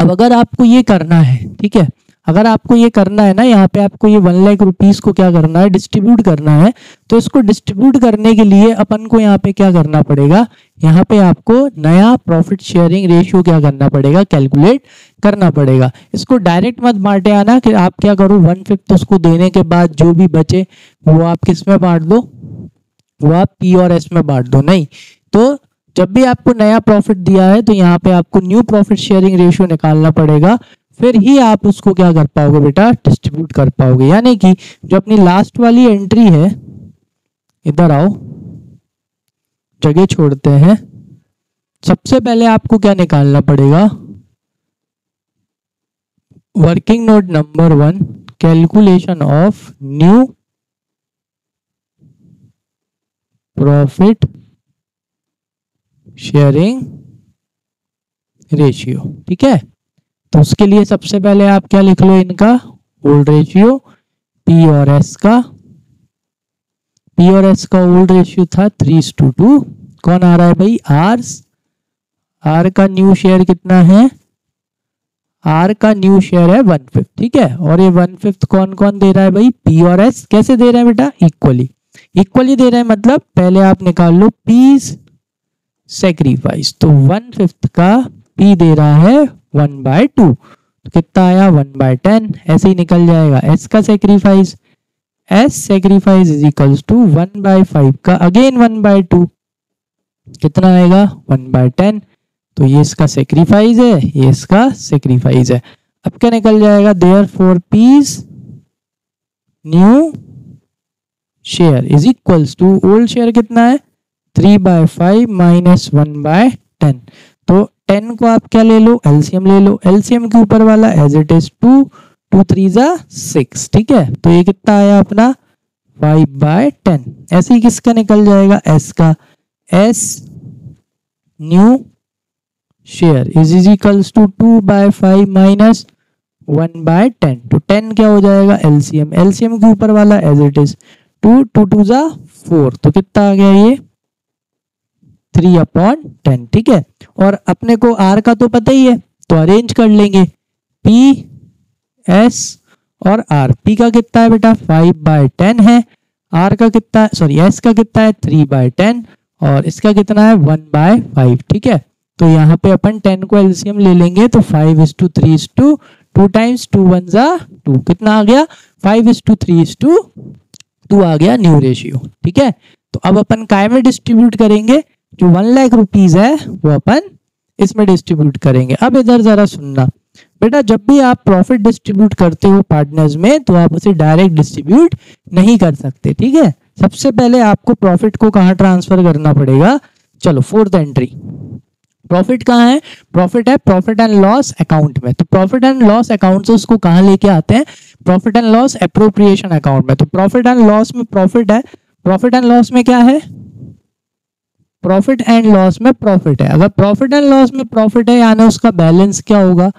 अब अगर आपको ये करना है, ठीक है, अगर आपको ये करना है ना, यहाँ पे आपको ये 1 लाख रुपीज को क्या करना है? डिस्ट्रीब्यूट करना है। तो इसको डिस्ट्रीब्यूट करने के लिए अपन को यहाँ पे क्या करना पड़ेगा? यहाँ पे आपको नया प्रॉफिट शेयरिंग रेशियो क्या करना पड़ेगा? कैलकुलेट करना पड़ेगा। इसको डायरेक्ट मत बांटे आना कि आप क्या करो 1/5 उसको देने के बाद जो भी बचे वो आप किस में बांट दो? वो आप पी और एस में बांट दो। नहीं, तो जब भी आपको नया प्रॉफिट दिया है तो यहाँ पे आपको न्यू प्रॉफिट शेयरिंग रेशियो निकालना पड़ेगा, फिर ही आप उसको क्या कर पाओगे बेटा? डिस्ट्रीब्यूट कर पाओगे। यानी कि जो अपनी लास्ट वाली एंट्री है, इधर आओ, जगह छोड़ते हैं। सबसे पहले आपको क्या निकालना पड़ेगा? Working note number 1, calculation of new profit sharing ratio. ठीक है, तो उसके लिए सबसे पहले आप क्या लिख लो? इनका ओल्ड रेशियो, पी और एस का। पी और एस का ओल्ड रेशियो था 3:2। कौन आ रहा है भाई? आर्स। आर का न्यू शेयर कितना है? आर का न्यू शेयर है 1/5। ठीक है, और ये 1/5 कौन कौन दे रहा है भाई? पी और एस। कैसे दे रहे हैं बेटा? इक्वली। इक्वली दे रहे हैं मतलब पहले आप निकाल लो पीस सेक्रीफाइस। तो 1/5 का पी दे रहा है 1/2, तो कितना आया? 1/10। ऐसे ही निकल जाएगा। एस का sacrifice, S sacrifice is equals to 1/5 का अगेन 1/2। कितना आएगा 1/10। तो ये इसका सेक्रीफाइस है, ये इसका सेक्रीफाइस है। अब क्या निकल जाएगा, therefore P's new share is equals to old share कितना है 3/5 माइनस 1/10। तो 10 को आप क्या ले लो, एलसीएम ले लो। एलसीएम के ऊपर वाला एज इट इज 2, 2 3 जा 6, ठीक है। तो ये कितना आया अपना 5/10। ऐसे ही किसका निकल जाएगा, एस का, S new share is equals to 2/5 minus 1/10। तो 10 क्या हो जाएगा, एलसीएम, एलसीएम के ऊपर वाला एज इट इज 2, 2 2 जा 4। तो कितना आ गया ये 3/10, ठीक है। और अपने को आर का तो पता ही है, तो अरेंज कर लेंगे पी एस और आर। पी का कितना है बेटा 5/10 है, आर का कितना है, सॉरी एस का कितना है 3/10 और इसका कितना है 1/5, ठीक है। तो यहाँ पे अपन 10 को एलसीएम ले लेंगे तो 5:3:2, 2 टाइम्स 2 1 जा 2, कितना आ गया 5:3:2 आ गया न्यू रेशियो, ठीक है। तो अब अपन काय में डिस्ट्रीब्यूट करेंगे, जो 1 लाख रुपीज है वो अपन इसमें डिस्ट्रीब्यूट करेंगे। अब इधर जरा सुनना बेटा, जब भी आप प्रॉफिट डिस्ट्रीब्यूट करते हो पार्टनर्स में तो आप उसे डायरेक्ट डिस्ट्रीब्यूट नहीं कर सकते, ठीक है। सबसे पहले आपको प्रॉफिट को कहाँ ट्रांसफर करना पड़ेगा, चलो फोर्थ एंट्री, प्रॉफिट कहाँ है, प्रॉफिट है प्रॉफिट एंड लॉस अकाउंट में। तो प्रॉफिट एंड लॉस अकाउंट से उसको कहाँ लेके आते हैं, profit and loss appropriation account में। तो प्रॉफिट एंड लॉस में प्रॉफिट है, प्रॉफिट एंड लॉस में क्या है, प्रॉफिट एंड लॉस में प्रॉफिट है। अगर प्रॉफिट एंड लॉस में प्रॉफिट है यानी उसका बैलेंस क्या होगा,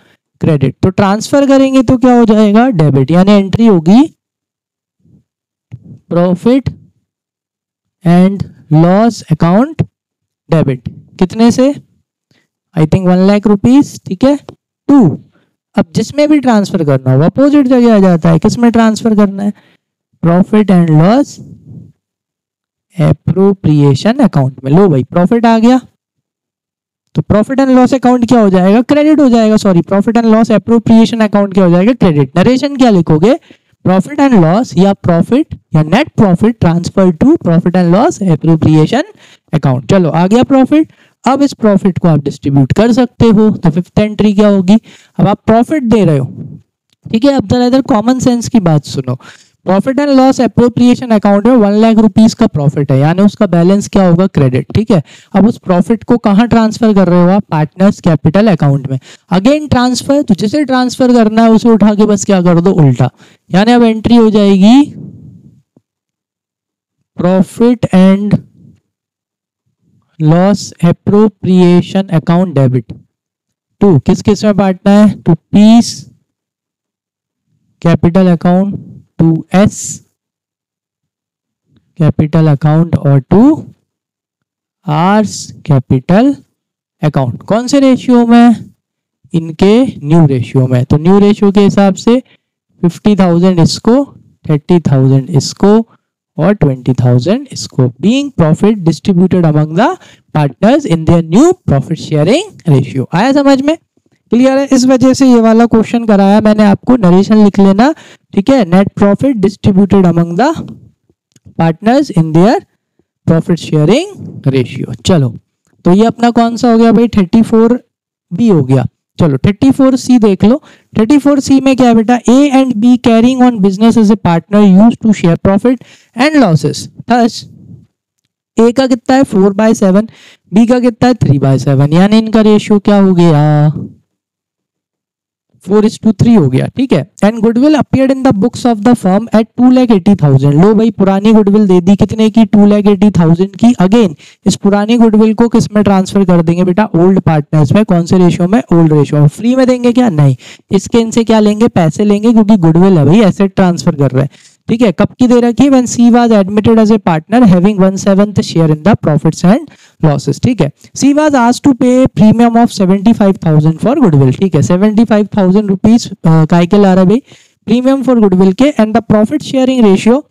क्रेडिट। तो ट्रांसफर करेंगे तो क्या हो जाएगा, डेबिट, यानी एंट्री होगी profit and loss account debit, कितने से, आई थिंक 1 लाख रुपीज, ठीक है, 2। अब जिसमें भी ट्रांसफर करना हो अपोजिट जगह आ जाता है, किसमें ट्रांसफर करना है, profit and loss appropriation account में। लो भाई प्रॉफिट आ गया, तो प्रॉफिट एंड लॉस अकाउंट क्या हो जाएगा, क्रेडिट हो जाएगा, sorry profit and loss appropriation account क्या हो जाएगा, क्रेडिट। नरेशन क्या लिखोगे, प्रॉफिट एंड लॉस या प्रॉफिट या net profit transfer to profit and loss appropriation account. चलो आ गया प्रॉफिट। अब इस प्रॉफिट को आप डिस्ट्रीब्यूट कर सकते हो। तो फिफ्थ एंट्री क्या होगी, अब आप प्रॉफिट दे रहे हो, ठीक है। अब जरा इधर कॉमन सेंस की बात सुनो, profit and loss appropriation account में 1 लाख रुपीस का प्रॉफिट है, यानी उसका बैलेंस क्या होगा, क्रेडिट, ठीक है। अब उस प्रॉफिट को कहां ट्रांसफर कर रहे हो आप, पार्टनर्स कैपिटल अकाउंट में। अगेन ट्रांसफर, तो जिसे ट्रांसफर करना है उसे उठा के बस क्या कर दो, उल्टा, यानी अब एंट्री हो जाएगी profit and loss appropriation account debit to, किस किस में बांटना है, to P's capital account, to S capital account और टू आर्स कैपिटल अकाउंट। कौन से रेशियो में, इनके न्यू रेशियो में। तो न्यू रेशियो के हिसाब से 50,000 इसको, 30,000 इसको और 20,000 इसको, being profit distributed among the partners in their new profit sharing ratio. आया समझ में, क्लियर है। इस वजह से ये वाला क्वेश्चन कराया मैंने आपको, नरेशन लिख लेना, ठीक है। Net profit distributed among the partners in their profit sharing ratio. चलो तो ये अपना कौन सा हो गया भाई, 34B हो गया। चलो 34C देख लो। 34C में क्या है बेटा, A and B carrying on business as a partner use to share profit and losses. Thus A का कितना है 4/7, B का कितना है 3/7, यानी इनका रेशियो क्या हो गया 4:3 हो गया, ठीक है। And goodwill appeared in the books of the firm at 2,80,000। लो भाई पुरानी गुडविल दे दी, कितने की 2,80,000 की। अगेन इस पुरानी गुडविल को किस में ट्रांसफर कर देंगे बेटा, ओल्ड पार्टनर्स में। कौन से रेशियो में, ओल्ड रेशियो में। फ्री में देंगे क्या, नहीं, इसके इनसे क्या लेंगे, पैसे लेंगे, क्योंकि गुडविल है भाई, एसेट ट्रांसफर कर रहे हैं, ठीक है। कब की दे रखी है, when C was admitted as a partner having 1/7 share in the profits and losses, ठीक है। C was asked to pay premium of 75,000 for goodwill, ठीक है। 75,000 रुपीज काय के ला रहा है भाई, प्रीमियम फॉर गुडविल के। And the profit sharing ratio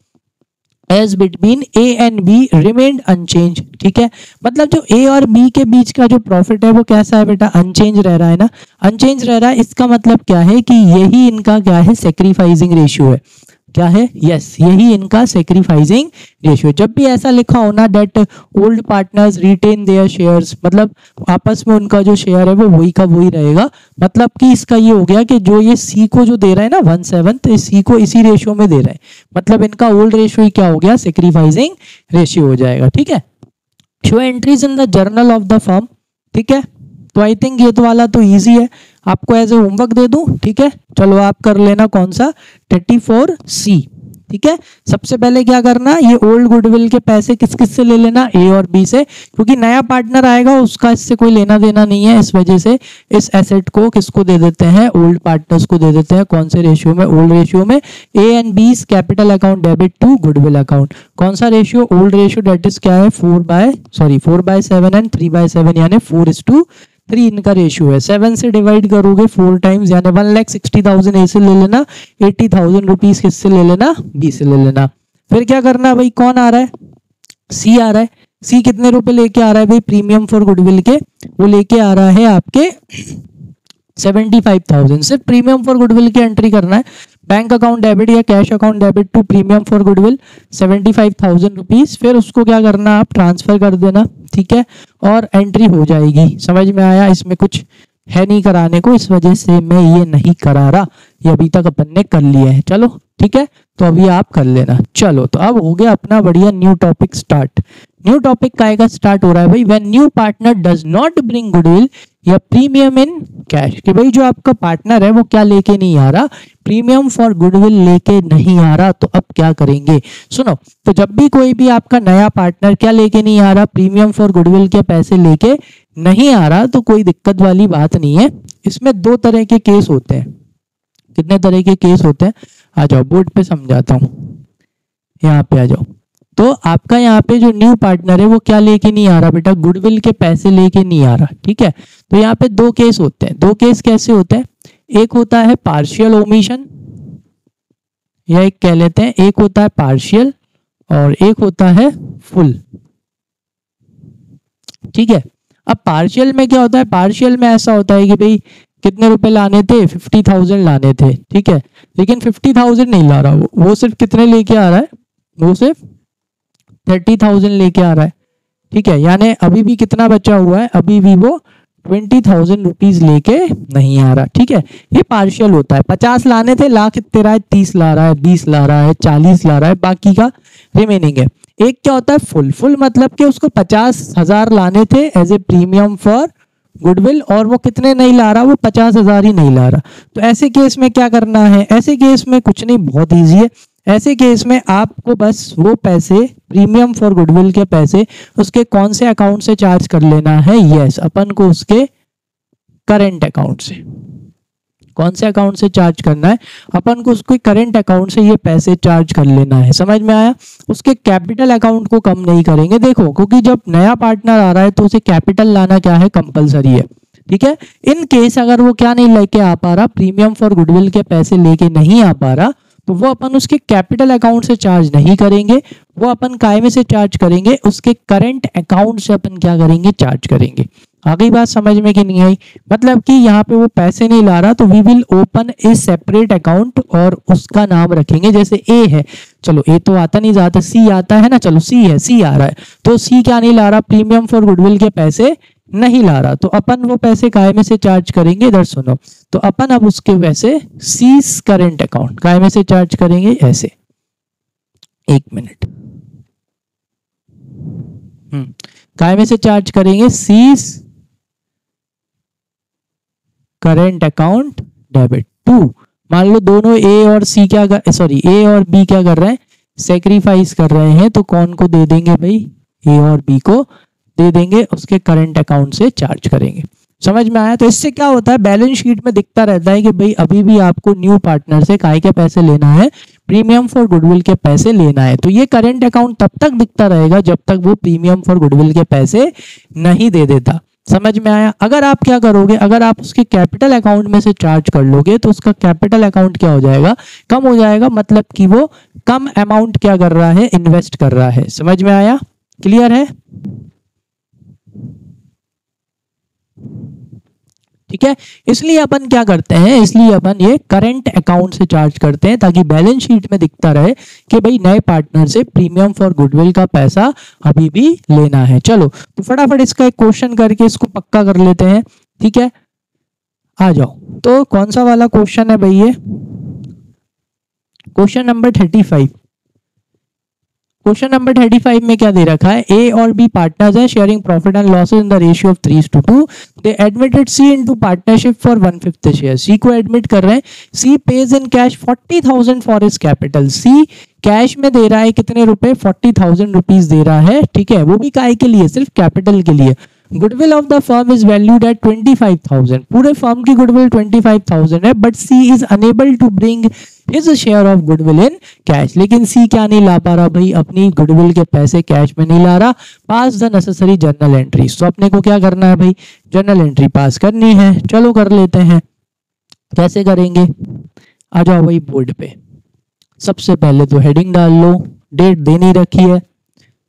as between A and B remained unchange, ठीक है। मतलब जो A और B के बीच का जो प्रॉफिट है वो कैसा है बेटा, अनचेंज रह रहा है ना, अनचेंज रह रहा है। इसका मतलब क्या है कि यही इनका क्या है, सेक्रीफाइसिंग रेशियो है। क्या है, यस यही इनका सेक्रीफाइसिंग रेशियो। जब भी ऐसा लिखा हो ना that old partners retain their shares, मतलब आपस में उनका जो शेयर है वो वही का वही रहेगा। मतलब कि इसका ये हो गया कि जो ये सी को जो दे रहा है ना 1/7, सी को इसी रेशियो में दे रहा है, मतलब इनका ओल्ड रेशियो ही क्या हो गया, सेक्रीफाइसिंग रेशियो हो जाएगा। ठीक है, show entries in the journal of the firm. ठीक है, तो आई थिंक ये तो वाला तो इजी है, आपको एज ए होमवर्क दे दूं। ठीक है, चलो आप कर लेना कौन सा, 34C। ठीक है, सबसे पहले क्या करना, ये ओल्ड गुडविल के पैसे किस किस से ले लेना, ए और बी से, क्योंकि नया पार्टनर आएगा उसका इससे कोई लेना देना नहीं है, इस वजह से इस एसेट को किसको दे देते हैं, ओल्ड पार्टनर्स को दे देते हैं। कौन से रेशियो में, ओल्ड रेशियो में। A and B capital account debit to goodwill account, कौन सा ratio, old ratio, that is क्या है 4/7 एंड 3/7 यानी 4:3 इनका रेशियो है। 7 से डिवाइड करोगे 4 टाइम्स यानी 1,60,000 ए से ले लेना, 80,000 रुपीज किससे ले लेना, बी से ले लेना। फिर क्या करना भाई, कौन आ रहा है, सी आ रहा है। सी कितने रुपए लेके आ रहा है भाई, प्रीमियम फॉर गुडविल के, वो लेके आ रहा है आपके 75,000। सिर्फ प्रीमियम फॉर गुडविल की एंट्री करना है, बैंक अकाउंट डेबिट या cash account debit to premium for goodwill 75,000 rupees. फिर उसको क्या करना, आप ट्रांसफर कर देना। ठीक है, और एंट्री हो जाएगी। समझ में आया, इसमें कुछ है नहीं कराने को, इस वजह से मैं ये नहीं करा रहा, ये अभी तक अपन ने कर लिया है। चलो ठीक है, तो अभी आप कर लेना। चलो, तो अब हो गया अपना बढ़िया new topic start. New topic का स्टार्ट हो रहा है भाई, when new partner does not bring goodwill या प्रीमियम इन कैश, कि भाई जो आपका पार्टनर है वो क्या लेके नहीं आ रहा, प्रीमियम फॉर गुडविल लेके नहीं आ रहा, तो अब क्या करेंगे। सुनो, तो जब भी कोई भी आपका नया पार्टनर क्या लेके नहीं आ रहा, प्रीमियम फॉर गुडविल के पैसे लेके नहीं आ रहा, तो कोई दिक्कत वाली बात नहीं है। इसमें 2 तरह के केस होते हैं। कितने तरह के केस होते हैं, आ जाओ बोर्ड पे समझाता हूँ, यहाँ पे आ जाओ। तो आपका यहाँ पे जो न्यू पार्टनर है वो क्या लेके नहीं आ रहा बेटा, गुडविल के पैसे लेके नहीं आ रहा। ठीक है, तो यहाँ पे 2 केस होते हैं। 2 केस कैसे होते हैं, एक होता है पार्शियल ओमिशन, या एक कह लेते हैं, एक होता है पार्शियल और एक होता है फुल। ठीक है, अब पार्शियल में क्या होता है, पार्शियल में ऐसा होता है कि भाई कितने रुपए लाने थे, 50,000 लाने थे। ठीक है, लेकिन 50,000 नहीं ला रहा, वो सिर्फ कितने लेके आ रहा है, वो सिर्फ 30,000 लेके आ रहा है। ठीक है, यानी अभी भी कितना बचा हुआ है, अभी भी वो 20,000 रुपीज लेके नहीं आ रहा। ठीक है, ये पार्शियल होता है। 50 लाने थे, ला कितने रहा है, 30 ला रहा है, 20 ला रहा है, 40 ला रहा है, बाकी का रिमेनिंग है। एक क्या होता है फुल, फुल मतलब कि उसको 50,000 लाने थे as a premium for goodwill, और वो कितने नहीं ला रहा, वो 50,000 ही नहीं ला रहा। तो ऐसे केस में क्या करना है, ऐसे केस में कुछ नहीं, बहुत इजी है। ऐसे केस में आपको बस वो पैसे, प्रीमियम फॉर गुडविल के पैसे, उसके कौन से अकाउंट से चार्ज कर लेना है, यस अपन को उसके करंट अकाउंट से। कौन से अकाउंट से चार्ज करना है, अपन को उसके करंट अकाउंट से ये पैसे चार्ज कर लेना है। समझ में आया, उसके कैपिटल अकाउंट को कम नहीं करेंगे। देखो, क्योंकि जब नया पार्टनर आ रहा है तो उसे कैपिटल लाना क्या है, कंपलसरी है। ठीक है, इन केस अगर वो क्या नहीं लेके आ पा रहा, प्रीमियम फॉर गुडविल के पैसे लेके नहीं आ पा रहा, तो वो अपन उसके कैपिटल अकाउंट से चार्ज नहीं करेंगे, वो अपन काय में से चार्ज करेंगे, उसके करंट अकाउंट से अपन क्या करेंगे, चार्ज करेंगे। आ गई बात समझ में कि नहीं आई, मतलब कि यहाँ पे वो पैसे नहीं ला रहा, तो we will open a separate account और उसका नाम रखेंगे, जैसे ए है, चलो ए तो आता नहीं जाता, सी आता है ना, चलो सी है, सी आ रहा है, तो सी क्या नहीं ला रहा, प्रीमियम फॉर गुडविल के पैसे नहीं ला रहा, तो अपन वो पैसे काय में से चार्ज करेंगे, इधर सुनो, तो अपन अब उसके वैसे सीज करंट अकाउंट काय में से चार्ज करेंगे, ऐसे 1 मिनट, काय में से चार्ज करेंगे, C's current account debit to, मान लो दोनों ए और सी क्या कर, सॉरी ए और बी क्या कर रहे हैं, सेक्रीफाइस कर रहे हैं, तो कौन को दे देंगे भाई, ए और बी को दे देंगे, उसके करंट अकाउंट से चार्ज करेंगे। समझ में आया, तो इससे क्या होता है, बैलेंस शीट में दिखता रहता है कि भाई अभी भी आपको न्यू पार्टनर से काय के पैसे लेना है, प्रीमियम फॉर गुडविल के पैसे लेना है, तो ये करंट अकाउंट तब तक दिखता रहेगा जब तक वो प्रीमियम फॉर गुडविल के पैसे नहीं दे देता। समझ में आया, अगर आप क्या करोगे, अगर आप उसके कैपिटल अकाउंट में से चार्ज कर लोगे तो उसका कैपिटल अकाउंट क्या हो जाएगा, कम हो जाएगा, मतलब कि वो कम अमाउंट क्या कर रहा है, इन्वेस्ट कर रहा है। समझ में आया, क्लियर है। ठीक है। इसलिए अपन क्या करते हैं, इसलिए अपन ये करंट अकाउंट से चार्ज करते हैं ताकि बैलेंस शीट में दिखता रहे कि भाई नए पार्टनर से प्रीमियम फॉर गुडविल का पैसा अभी भी लेना है। चलो तो फटाफट इसका एक क्वेश्चन करके इसको पक्का कर लेते हैं, ठीक है। आ जाओ, तो कौन सा वाला क्वेश्चन है भाई, ये क्वेश्चन नंबर 35। क्वेश्चन नंबर 35 में क्या दे रखा है, ए और बी पार्टनर्स हैं sharing profit and losses in the ratio of 3:2। They admitted C into partnership for 1/5 share. C को एडमिट कर रहे हैं, C pays in cash 40,000 for his capital. C cash में दे रहा है कितने रुपए, 40,000 रुपीज दे रहा है, ठीक है। वो भी काय के लिए, सिर्फ कैपिटल के लिए। Goodwill of the firm is valued at 25,000। पूरे फर्म की गुडविल 25,000 है, but C is unable to bring his share of goodwill in cash. लेकिन सी क्या नहीं ला पा रहा भाई, अपनी गुडविल के पैसे कैश में नहीं ला रहा। पास द नेसेसरी जर्नल एंट्रीज। तो अपने को क्या करना है भाई, जर्नल एंट्री पास करनी है। चलो कर लेते हैं, कैसे करेंगे, आ जाओ भाई बोर्ड पे। सबसे पहले तो हेडिंग डाल लो, डेट देनी रखी है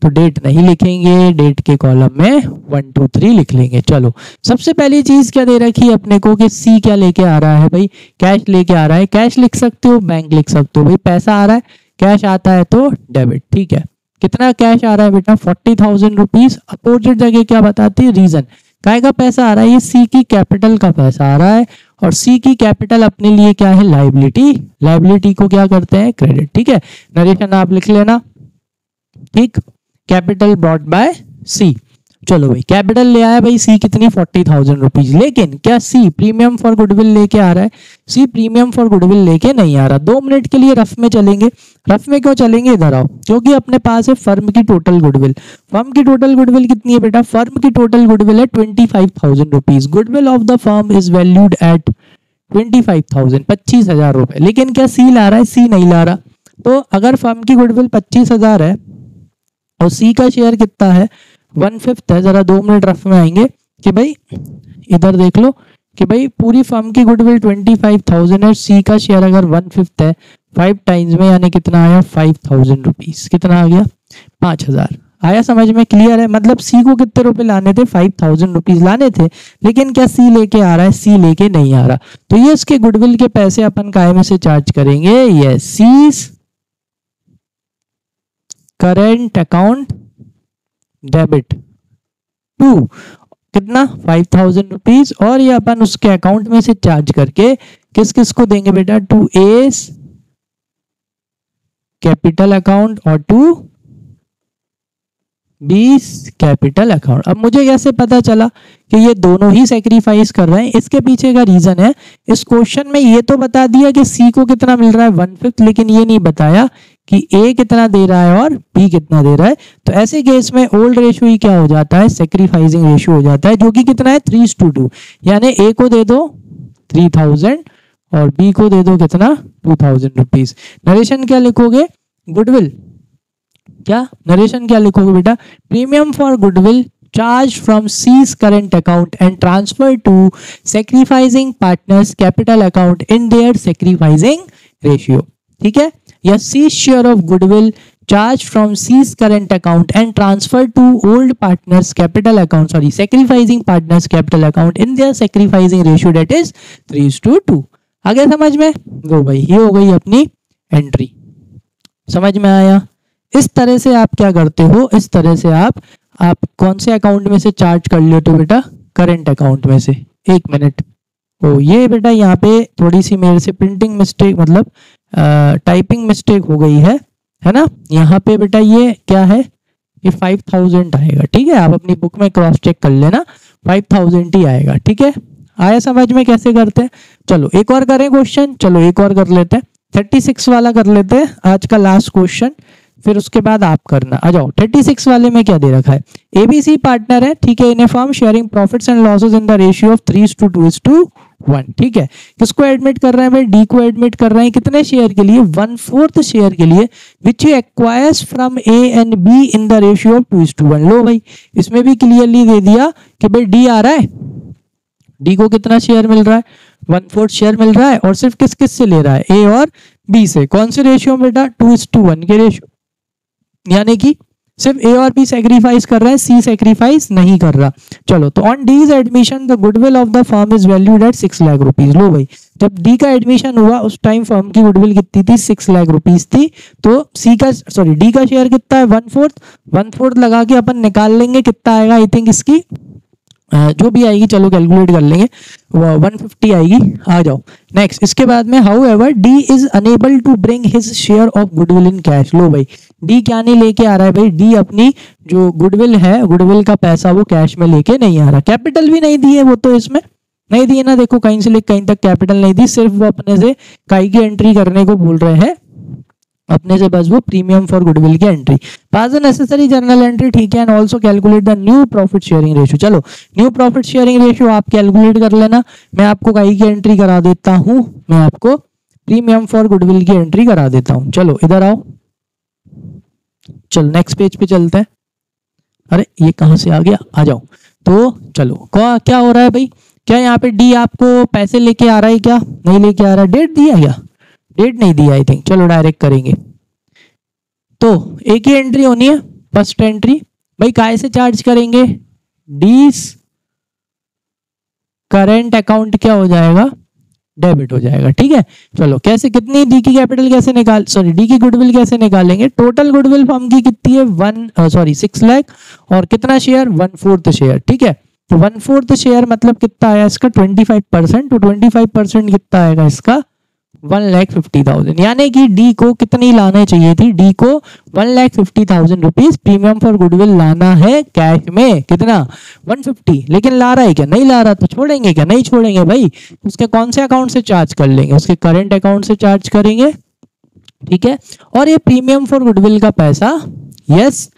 तो डेट नहीं लिखेंगे, डेट के कॉलम में 1 2 3 लिख लेंगे। चलो सबसे पहली चीज क्या दे रखी है अपने को कि सी क्या लेके आ रहा है भाई, कैश लेके आ रहा है। कैश लिख सकते हो, बैंक लिख सकते हो भाई। पैसा आ रहा है, कैश आता है तो डेबिट, ठीक है। कितना कैश आ रहा है बेटा, 40,000 रुपीज। अपोजिट जगह क्या बताती है, रीजन काय का पैसा आ रहा है, ये सी की कैपिटल का पैसा आ रहा है। और सी की कैपिटल अपने लिए क्या है, लाइबिलिटी। लाइबिलिटी को क्या करते हैं, क्रेडिट, ठीक है। नरेशन आप लिख लेना, ठीक। कैपिटल ब्रॉट बाय सी। चलो भाई कैपिटल ले आया भाई सी कितनी, 40,000 रुपीज। लेकिन क्या सी प्रीमियम फॉर गुडविल लेके आ रहा है, सी प्रीमियम फॉर गुडविल लेके नहीं आ रहा। 2 मिनट के लिए रफ में चलेंगे। रफ में क्यों चलेंगे, इधर आओ, क्योंकि अपने पास है फर्म की टोटल गुडविल। फर्म की टोटल गुडविल कितनी है बेटा, फर्म की टोटल गुडविल है 25,000 rupees. Goodwill of the firm is valued at 25,000, 25,000 रुपए। लेकिन क्या सी ला रहा है, सी नहीं ला रहा। तो अगर फर्म की गुडविल 25,000 है और सी का शेयर कितना है, 1/5 है। जरा 2 मिनट रफ में आएंगे कि भाई इधर देख लो कि भाई पूरी फर्म की गुडविल 25,000 है, सी का शेयर अगर 1/5 है, 5 टाइम्स में यानी कितना आया, 5,000 रुपीज। कितना आ गया, 5,000। आया समझ में, क्लियर है। मतलब सी को कितने रुपए लाने थे, 5,000 रुपीज लाने थे। लेकिन क्या सी लेके आ रहा है, सी लेके नहीं आ रहा। तो ये इसके गुडविल के पैसे अपन काय में से चार्ज करेंगे, ये C's current account debit to कितना, 5,000 रुपीज। और ये अपन उसके अकाउंट में से चार्ज करके किस किस को देंगे बेटा, टू एस कैपिटल अकाउंट और टू बीस कैपिटल अकाउंट। अब मुझे कैसे पता चला कि ये दोनों ही सेक्रीफाइस कर रहे हैं, इसके पीछे का रीजन है, इस क्वेश्चन में ये तो बता दिया कि सी को कितना मिल रहा है, 1/5, लेकिन ये नहीं बताया कि ए कितना दे रहा है और बी कितना दे रहा है। तो ऐसे केस में ओल्ड रेशियो ही क्या हो जाता है, सेक्रीफाइसिंग रेशियो हो जाता है, जो कि कितना है, 3:2। यानी ए को दे दो 3,000 और बी को दे दो कितना, 2,000 रुपीज। नरेशन क्या लिखोगे, गुडविल क्या, नरेशन क्या लिखोगे बेटा, premium for goodwill charge from C's current account and transfer to sacrificing partners capital account in their sacrificing ratio, ठीक है। या C's share of goodwill charge from C's current account and transfer to old partners capital account, sorry sacrificing partners capital account in their sacrificing ratio that is 3:2। आगे समझ में, वो भाई ये हो गई अपनी एंट्री, समझ में आया। इस तरह से आप क्या करते हो, इस तरह से आप कौन से अकाउंट में से चार्ज कर लेते हो बेटा, करंट अकाउंट में से। 1 मिनट, ओ ये बेटा यहाँ पे थोड़ी सी मेरे से प्रिंटिंग मिस्टेक, मतलब टाइपिंग मिस्टेक हो गई है ना। यहाँ पे बेटा ये क्या है, ये 5,000 आएगा, ठीक है। आप अपनी बुक में क्रॉस चेक कर लेना, 5,000 ही आएगा, ठीक है। आया समझ में कैसे करते हैं। चलो एक और करें क्वेश्चन, चलो एक और कर लेते हैं, 36 वाला कर लेते हैं आज का लास्ट क्वेश्चन, फिर उसके बाद आप करना। आ जाओ 36 वाले में क्या दे रखा है, एबीसी पार्टनर है, ठीक है, in a firm sharing profits and losses in the ratio of 3:2:1, ठीक है। किसको एडमिट कर रहे हैं भाई, डी को एडमिट कर रहे हैं, कितने शेयर के लिए, 1/4 शेयर के लिए, which he acquires from A and B in the ratio of 2:1। लो भाई इसमें भी क्लियरली दे दिया कि भाई डी आ रहा है, डी को कितना शेयर मिल रहा है, 1/4 शेयर मिल रहा है, और सिर्फ किस किस से ले रहा है, ए और बी से। कौन से रेशियो बेटा, 2:1 के रेशियो, यानी कि सिर्फ ए और बी सेक्रीफाइस कर रहा है, सी सेक्रीफाइस नहीं कर रहा। चलो, तो on D's admission the goodwill of the firm is valued at 6 lakh rupees. लो भाई, जब डी का एडमिशन हुआ उस टाइम फर्म की गुडविल कितनी थी? 6 लाख रुपीज थी। तो डी का शेयर कितना है? 1/4 लगा के अपन निकाल लेंगे कितना आएगा। आई थिंक इसकी जो भी आएगी, चलो कैलकुलेट कर लेंगे, 150 आएगी। आ जाओ नेक्स्ट। इसके बाद में however D is unable to bring his share of goodwill in cash. लो भाई, डी क्या नहीं लेके आ रहा है भाई? डी अपनी जो गुडविल है, गुडविल का पैसा वो कैश में लेके नहीं आ रहा। कैपिटल भी नहीं दी है वो, तो इसमें नहीं दी है ना, देखो कहीं से लेकर कहीं तक कैपिटल नहीं दी, सिर्फ वो अपने से काई की एंट्री करने को बोल रहे हैं, अपने से बस वो प्रीमियम फॉर गुडविल की entry. Pass the necessary journal entry, ठीक है, and also calculate the new profit sharing ratio. चलो, न्यू प्रॉफिट शेयरिंग रेशियो आप कैलकुलेट कर लेना, मैं आपको काई की एंट्री करा देता हूं, मैं आपको प्रीमियम फॉर गुडविल की एंट्री करा देता हूं। चलो इधर आओ, चलो नेक्स्ट पेज पे चलते हैं। अरे ये कहां से आ गया? आ जाओ। तो चलो क्या हो रहा है भाई? क्या यहाँ पे डी आपको पैसे लेके आ रहा है? क्या नहीं लेके आ रहा? डेट दिया क्या? डेट नहीं दिया आई थिंक। चलो डायरेक्ट करेंगे। तो एक ही एंट्री होनी है, फर्स्ट एंट्री। भाई काय से चार्ज करेंगे? डीज करंट अकाउंट क्या हो जाएगा? डेबिट हो जाएगा। ठीक है, चलो कैसे, कितनी डी की कैपिटल कैसे डी की गुडविल कैसे निकालेंगे? टोटल गुडविल फर्म की कितनी है? 6 लाख, और कितना शेयर? 1/4 शेयर। ठीक है, तो 1/4 शेयर मतलब कितना आया इसका? 25%। तो 25% कितना आएगा इसका? 1,50,000। यानी कि डी को कितनी लाने चाहिए थी? डी को 1,50,000 रुपीज प्रीमियम फॉर गुडविल लाना है कैश में। कितना? 150। लेकिन ला रहा है क्या? नहीं ला रहा। तो छोड़ेंगे क्या? नहीं छोड़ेंगे भाई। उसके कौन से अकाउंट से चार्ज कर लेंगे? उसके करंट अकाउंट से चार्ज करेंगे। ठीक है, और ये प्रीमियम फॉर गुडविल का पैसा, यस,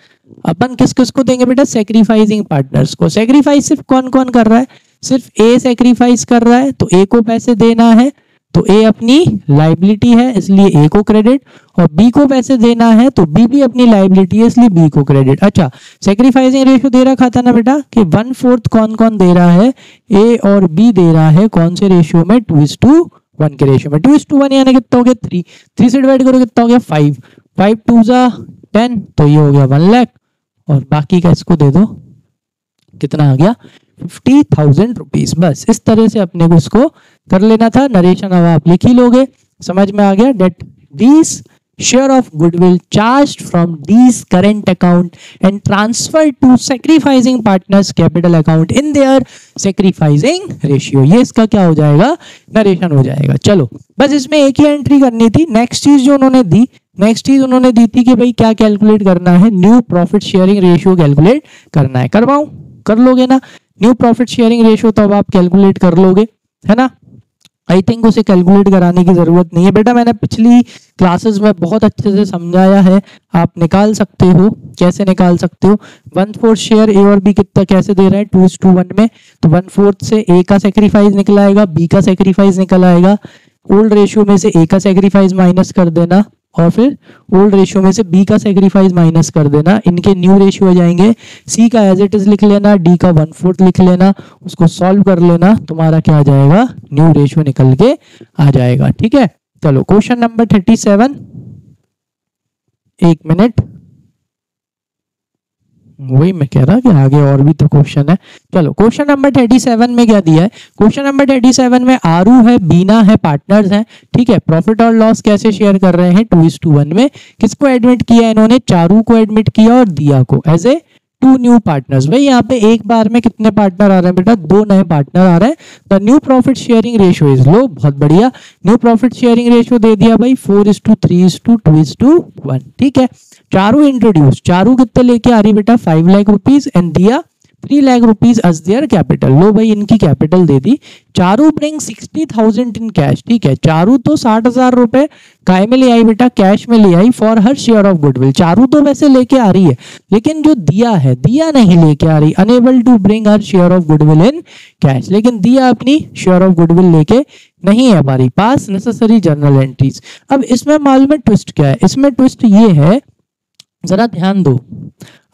अपन किस किस को देंगे बेटा? सेक्रीफाइसिंग पार्टनर्स को। सेक्रीफाइस सिर्फ कौन कौन कर रहा है? सिर्फ ए सेक्रीफाइस कर रहा है, तो ए को पैसे देना है, तो ए अपनी लाइबिलिटी है इसलिए ए को क्रेडिट, और बी को पैसे देना है तो बी भी अपनी लाइबिलिटी है इसलिए बी को क्रेडिट। अच्छा, सेक्रीफाइसिंग रेशियो दे रखा था ना बेटा कि 1/4 कौन कौन दे रहा है? ए और बी दे रहा है। कौन से रेशियो में? 2:1 के रेशियो में। 2:1 यानी कितना हो गया? 3। 3 से डिवाइड करो कितना हो गया? 5। 5 2 10, तो ये हो गया 1 लाख, और बाकी का इसको दे दो, कितना आ गया? 50,000 रुपीज। बस इस तरह से अपने को इसको कर लेना था। नरेशन अब आप लिख ही लोगे, समझ में आ गया। That C's share of goodwill charged from C's current account and transfer to sacrificing partners capital account in their sacrificing ratio. ये इसका क्या हो जाएगा? नरेशन हो जाएगा। चलो बस इसमें एक ही एंट्री करनी थी। नेक्स्ट चीज जो उन्होंने दी थी कि भाई क्या कैलकुलेट करना है? New profit sharing ratio calculate करना है। करवाऊं? कर लोगे ना? न्यू प्रॉफिट शेयरिंग रेशियो तो अब आप कैलकुलेट कर लोगे, है ना? आई थिंक उसे कैलकुलेट कराने की जरूरत नहीं है बेटा, मैंने पिछली क्लासेस में बहुत अच्छे से समझाया है। आप निकाल सकते हो। कैसे निकाल सकते हो? 1/4 शेयर ए और बी कितना कैसे दे रहे हैं? 2:1 में। तो 1/4 से ए का सेक्रीफाइस निकल आएगा, बी का सेक्रीफाइस निकल आएगा। ओल्ड रेशियो में से ए का सेक्रीफाइस माइनस कर देना, और फिर ओल्ड रेशियो में से बी का सेक्रीफाइस माइनस कर देना। इनके न्यू रेशियो हो जाएंगे। सी का एज इट इज लिख लेना, डी का 1/4 लिख लेना, उसको सॉल्व कर लेना, तुम्हारा क्या आ जाएगा? न्यू रेशियो निकल के आ जाएगा। ठीक है, चलो क्वेश्चन नंबर 37। 1 मिनट, वही मैं कह रहा कि आगे और भी तो क्वेश्चन है। चलो क्वेश्चन नंबर 37 में क्या दिया है? क्वेश्चन नंबर 37 में आरू है, बीना है, पार्टनर्स हैं। ठीक है, प्रॉफिट और लॉस कैसे शेयर कर रहे हैं? 2:1 में। किसको एडमिट किया इन्होंने? चारू को एडमिट किया और दिया को एज ए 2 न्यू पार्टनर्स। भाई यहाँ पे एक बार में कितने पार्टनर आ रहे हैं बेटा? 2 नए पार्टनर आ रहे हैं। The new profit sharing ratio is low. बहुत बढ़िया, न्यू प्रॉफिट शेयरिंग रेशियो दे दिया भाई 4:3:2:1। ठीक है, चारू इंट्रोड्यूस। चारू कितने लेके आ रही बेटा? 5 लाख रुपीज, एंड दिया 3 lakh rupees as their capital. लो भाई इनकी कैपिटल दे दी। Charu bring 60,000 in cash. ठीक है, चारू तो 60,000 रुपए काय में ले आई बेटा? कैश में ले आई for her share of goodwill. Charu तो वैसे लेके आ रही है, लेकिन जो दिया है, दिया नहीं लेके आ रही। Unable to bring her share of goodwill in cash. लेकिन दिया अपनी शेयर ऑफ गुडविल लेके नहीं है हमारी पास। Necessary journal entries. अब इसमें मालूम है ट्विस्ट क्या है? इसमें ट्विस्ट ये है, जरा ध्यान दो।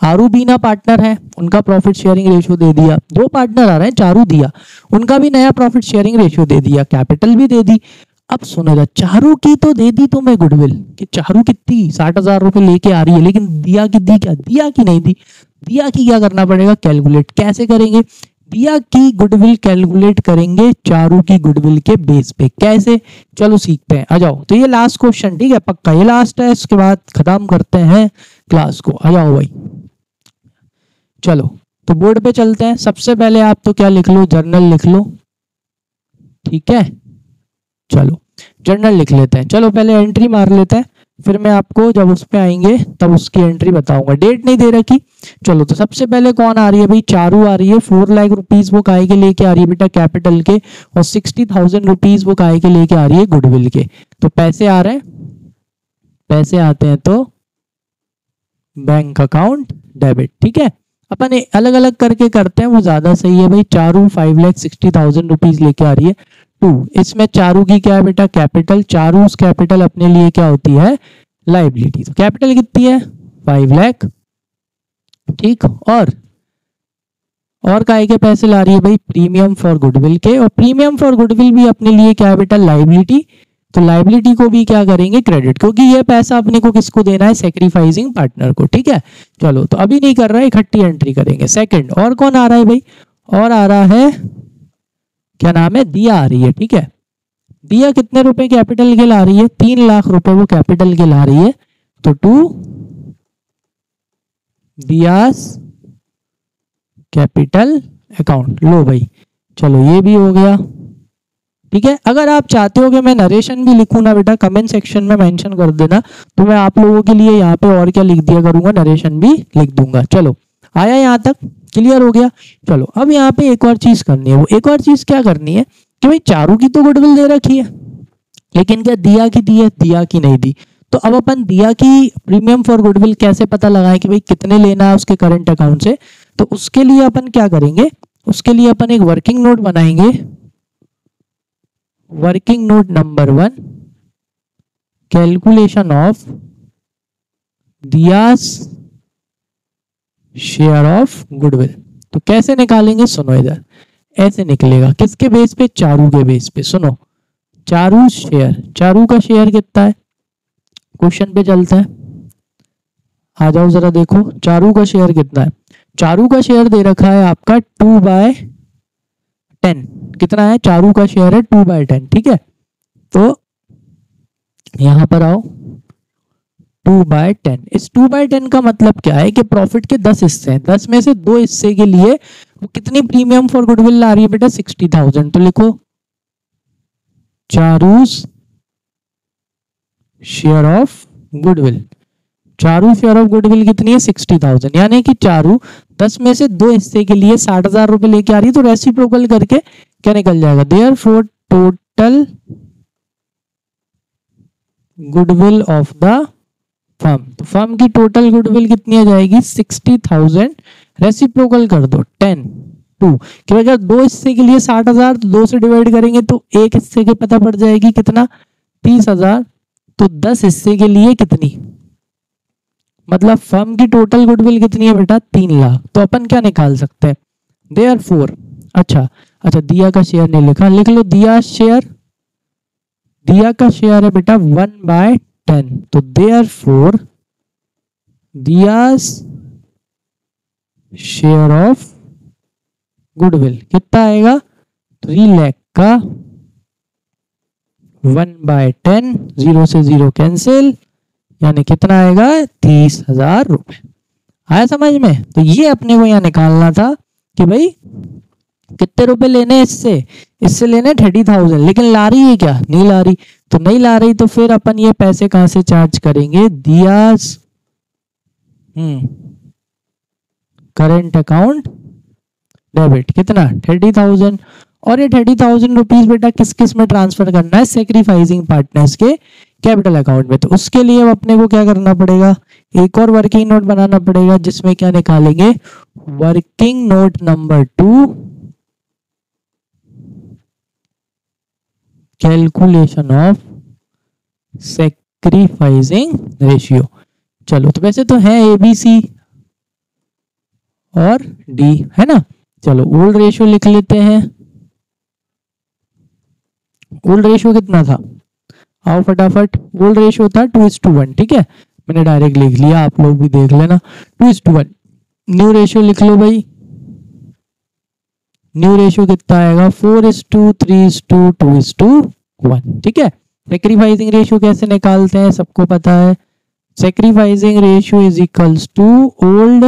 आरू बीना पार्टनर है, उनका प्रॉफिट शेयरिंग रेशियो दे दिया। 2 पार्टनर आ रहे हैं, चारू दिया, उनका भी नया प्रॉफिट शेयरिंग रेशियो दे दिया, कैपिटल भी दे दी। अब सुनो इधर, चारू की तो दे दी तुम्हें गुडविल कि चारू कितनी 60,000 रुपए लेके आ रही है, लेकिन दिया की दी क्या, दिया की नहीं दी। दिया की क्या करना पड़ेगा, कैलकुलेट। कैसे करेंगे, दिया की गुडविल कैलकुलेट करेंगे चारू की गुडविल के बेस पे। कैसे, चलो सीखते हैं, आ जाओ। तो ये लास्ट क्वेश्चन, ठीक है, पक्का ये लास्ट है, इसके बाद खत्म करते हैं क्लास को। आ जाओ भाई, चलो तो बोर्ड पे चलते हैं। सबसे पहले आप तो क्या लिख लो, जर्नल लिख लो, ठीक है। चलो जर्नल लिख लेते हैं। चलो पहले एंट्री मार लेते हैं, फिर मैं आपको जब उस पे आएंगे तब उसकी एंट्री बताऊंगा। डेट नहीं दे रखी। चलो तो सबसे पहले कौन आ रही है भाई, चारू आ रही है। 4 लाख रुपीज वो काय के लेके आ रही है बेटा, कैपिटल के, और 60,000 रुपीज वो काय के लेके आ रही है, गुडविल के। तो पैसे आ रहे हैं, पैसे आते हैं तो बैंक अकाउंट डेबिट, ठीक है। अपन अलग अलग करके करते हैं, वो ज्यादा सही है भाई। चारू 5,60,000 रुपीज लेके आ रही है। 2, इसमें चारू की क्या है बेटा, कैपिटल। चारू कैपिटल अपने लिए क्या होती है, लाइबिलिटी। तो कैपिटल कितनी है, 5 लाख, ठीक। और काय के पैसे ला रही है भाई, प्रीमियम फॉर गुडविल के। और प्रीमियम फॉर गुडविल भी अपने लिए क्या है बेटा, लाइबिलिटी। तो लाइबिलिटी को भी क्या करेंगे, क्रेडिट, क्योंकि ये पैसा अपने को किसको देना है, सेक्रीफाइसिंग पार्टनर को, ठीक है। चलो तो अभी नहीं कर रहा है, इकट्ठी एंट्री करेंगे। सेकंड, और कौन आ रहा है भाई, और आ रहा है, क्या नाम है, दिया आ रही है, ठीक है। दिया कितने रुपए कैपिटल के ला रही है, 3 लाख रुपए वो कैपिटल के ला रही है। तो 2 दियास कैपिटल अकाउंट। लो भाई, चलो ये भी हो गया, ठीक है। अगर आप चाहते हो कि मैं नरेशन भी लिखूं ना बेटा, कमेंट सेक्शन में मेंशन कर देना, तो मैं आप लोगों के लिए यहाँ पे और क्या लिख दिया करूंगा, नरेशन भी लिख दूंगा। चलो आया यहाँ तक, क्लियर हो गया। चलो अब यहाँ पे एक और चीज करनी है। वो एक और चीज क्या करनी है कि भाई चारू की तो गुडविल दे रखी है, लेकिन क्या दिया की दी है, दिया की नहीं दी। तो अब अपन दिया की प्रीमियम फॉर गुडविल कैसे पता लगाएं कि भाई कितने लेना है उसके करंट अकाउंट से। तो उसके लिए अपन क्या करेंगे, उसके लिए अपन एक वर्किंग नोट बनाएंगे। Working note number 1, calculation of diyas share of goodwill. तो कैसे निकालेंगे, सुनो इधर, ऐसे निकलेगा, किसके बेस पे, चारू के बेस पे। सुनो, चारू शेयर, चारू का शेयर कितना है, क्वेश्चन पे चलते हैं, आ जाओ जरा देखो, चारू का शेयर कितना है। चारू का शेयर दे रखा है आपका 2/10। कितना है, चारू का शेयर है 2/10, ठीक है। तो यहां पर आओ, 2/10। इस 2/10 का मतलब क्या है कि प्रॉफिट के 10 हिस्से हैं, 10 में से 2 हिस्से के लिए वो कितनी प्रीमियम फॉर गुडविल ला रही है बेटा, 60,000। तो लिखो Charu's share of goodwill. Charu share of goodwill कितनी है, 60,000। यानी कि चारू 10 में से 2 हिस्से के लिए 60,000 रुपए लेके आ रही है। तो रेसिप्रोकल करके क्या निकल जाएगा, therefore total goodwill of the firm. तो फर्म की टोटल गुडविल कितनी आ जाएगी, 60,000। रेसिप्रोकल कर दो 10 2, कि अगर 2 हिस्से के लिए 60,000, तो 2 से डिवाइड करेंगे तो एक हिस्से के पता पड़ जाएगी कितना, 30,000। तो 10 हिस्से के लिए कितनी, मतलब फर्म की टोटल गुडविल कितनी है बेटा, 3 लाख। तो अपन क्या निकाल सकते हैं, देयरफॉर, अच्छा दिया का शेयर नहीं लिखा, लिख लो दिया शेयर। दिया का शेयर है बेटा 1/10। तो therefore diyas share of goodwill कितना आएगा, 3 लाख का 1/10, 0 से 0 कैंसिल, यानी कितना आएगा, 30,000 रुपए। आया समझ में। तो ये अपने को यहाँ निकालना था कि भाई कितने रुपए लेने, इससे लेने 30,000, लेकिन ला रही है क्या, नहीं ला रही। तो नहीं ला रही, तो फिर अपन ये पैसे कहां से चार्ज करेंगे, दियास करंट अकाउंट डेबिट। कितना, 30,000। और ये 30,000 रुपीज बेटा किस किस में ट्रांसफर करना है, सेक्रीफाइसिंग पार्टनर्स के कैपिटल अकाउंट में। तो उसके लिए अपने को क्या करना पड़ेगा, एक और वर्किंग नोट बनाना पड़ेगा, जिसमें क्या निकालेंगे, working note number 2, calculation of sacrificing ratio. चलो तो वैसे तो है ABC और D, है ना। चलो ओल्ड रेशियो लिख लेते हैं। ओल्ड रेशियो कितना था, आओ फटाफट, ओल्ड रेशियो था 2:1, ठीक है, मैंने डायरेक्ट लिख लिया, आप लोग भी देख लेना 2:1। न्यू रेशियो लिख लो भाई, न्यू रेशियो कितना आएगा 4:3:2:1, ठीक है। सेक्रीफाइसिंग रेशियो कैसे निकालते हैं सबको पता है, sacrificing ratio is equals to old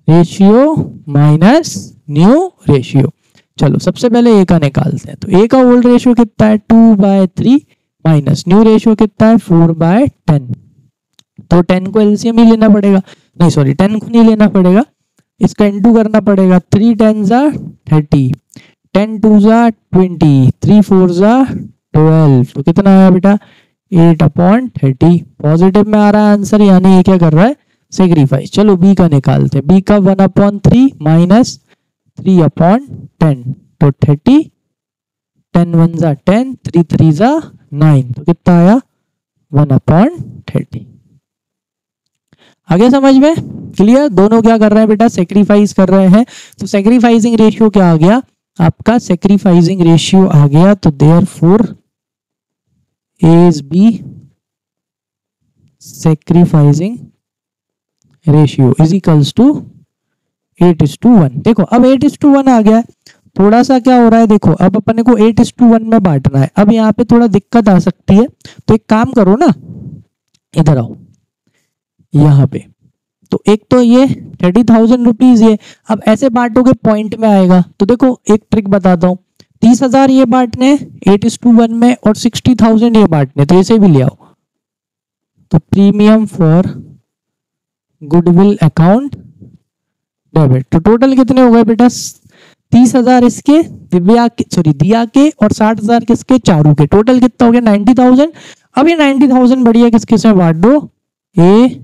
ratio minus new ratio. चलो सबसे पहले ए का निकालते हैं, तो ए का ओल्ड रेशियो कितना है 2/3 माइनस न्यू रेशियो कितना है 4/10, तो 10 को एलसीएम ही लेना पड़ेगा, नहीं सॉरी 10 को नहीं लेना पड़ेगा, इसका इंटू करना पड़ेगा, 3 10s 30, 10 2s 20, 3 4s 12, तो कितना आया बेटा 8/30। पॉजिटिव में आ रहा है आंसर, यानी ये क्या कर रहा है सेक्रीफाइस। चलो बी का निकालते हैं, बी का 1/3 माइनस 3/10, तो 30, 10 1s 10, 3 3s 9, तो कितना आया 1/30। आगे समझ में क्लियर, दोनों क्या कर रहे हैं बेटा सेक्रीफाइस कर रहे हैं, तो सेक्रीफाइसिंग रेशियो क्या आ गया आपका, सेक्रीफाइसिंग रेशियो आ गया, तो therefore A is B sacrificing ratio is equals to 8:1। देखो अब 8:1 आ गया, थोड़ा सा क्या हो रहा है, देखो अब अपने को 8:1 में बांटना है, अब यहाँ पे थोड़ा दिक्कत आ सकती है, तो एक काम करो ना, इधर आओ यहाँ पे, तो एक तो ये 30,000 रुपीज, ये अब ऐसे बांटोगे पॉइंट में आएगा, तो देखो एक ट्रिक बताता हूँ, 30,000 ये बांटने 8:1 में और 60,000 ये बांटने, तो ऐसे भी ले आओ, तो premium for goodwill account debit, तो टोटल कितने हो गए बेटा 30,000 इसके दिव्या के, सॉरी दिया के, और 60,000 किसके चारू के, टोटल कितना हो गया 90,000। अब ये 90,000 बढ़िया किसके से बांट दो, ए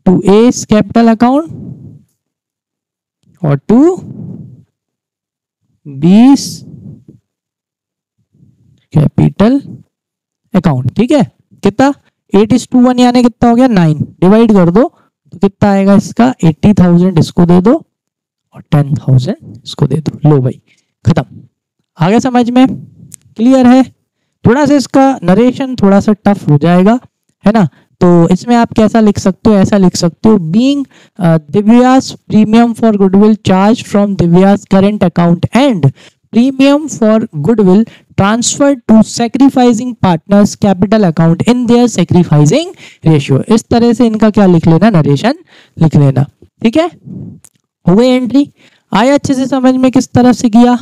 टू ए कैपिटल अकाउंट और टू बी कैपिटल अकाउंट, ठीक है। कितना 8:1 यानी कितना हो गया 9, डिवाइड कर दो तो कितना आएगा इसका 80,000 इसको दे दो और 10,000 इसको दे दो, लो भाई खत्म। आगे समझ में क्लियर है, थोड़ा सा इसका नरेशन थोड़ा सा टफ हो जाएगा है ना, तो इसमें आप कैसा लिख सकते हो, ऐसा लिख सकते हो, being Divya's premium for goodwill charge from Divya's current account and premium for goodwill transfer to sacrificing partners capital account in their sacrificing ratio. इस तरह से इनका क्या लिख लेना, नरेशन लिख लेना, ठीक है। हो गई एंट्री, आया अच्छे से समझ में किस तरह से किया,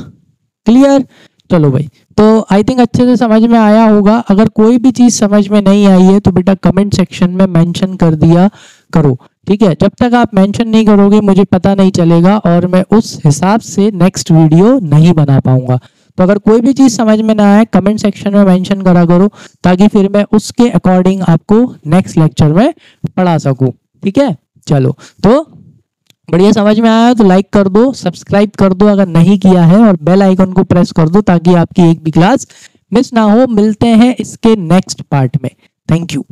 क्लियर। चलो भाई, तो आई थिंक अच्छे से समझ में आया होगा, अगर कोई भी चीज समझ में नहीं आई है तो बेटा कमेंट सेक्शन में मेंशन कर दिया करो, ठीक है। जब तक आप मेंशन नहीं करोगे मुझे पता नहीं चलेगा और मैं उस हिसाब से नेक्स्ट वीडियो नहीं बना पाऊंगा। तो अगर कोई भी चीज समझ में ना आए कमेंट सेक्शन में मेंशन करा करो, ताकि फिर मैं उसके अकॉर्डिंग आपको नेक्स्ट लेक्चर में पढ़ा सकूं, ठीक है। चलो, तो बढ़िया समझ में आया तो लाइक कर दो, सब्सक्राइब कर दो अगर नहीं किया है, और बेल आइकन को प्रेस कर दो ताकि आपकी एक भी क्लास मिस ना हो। मिलते हैं इसके नेक्स्ट पार्ट में, थैंक यू।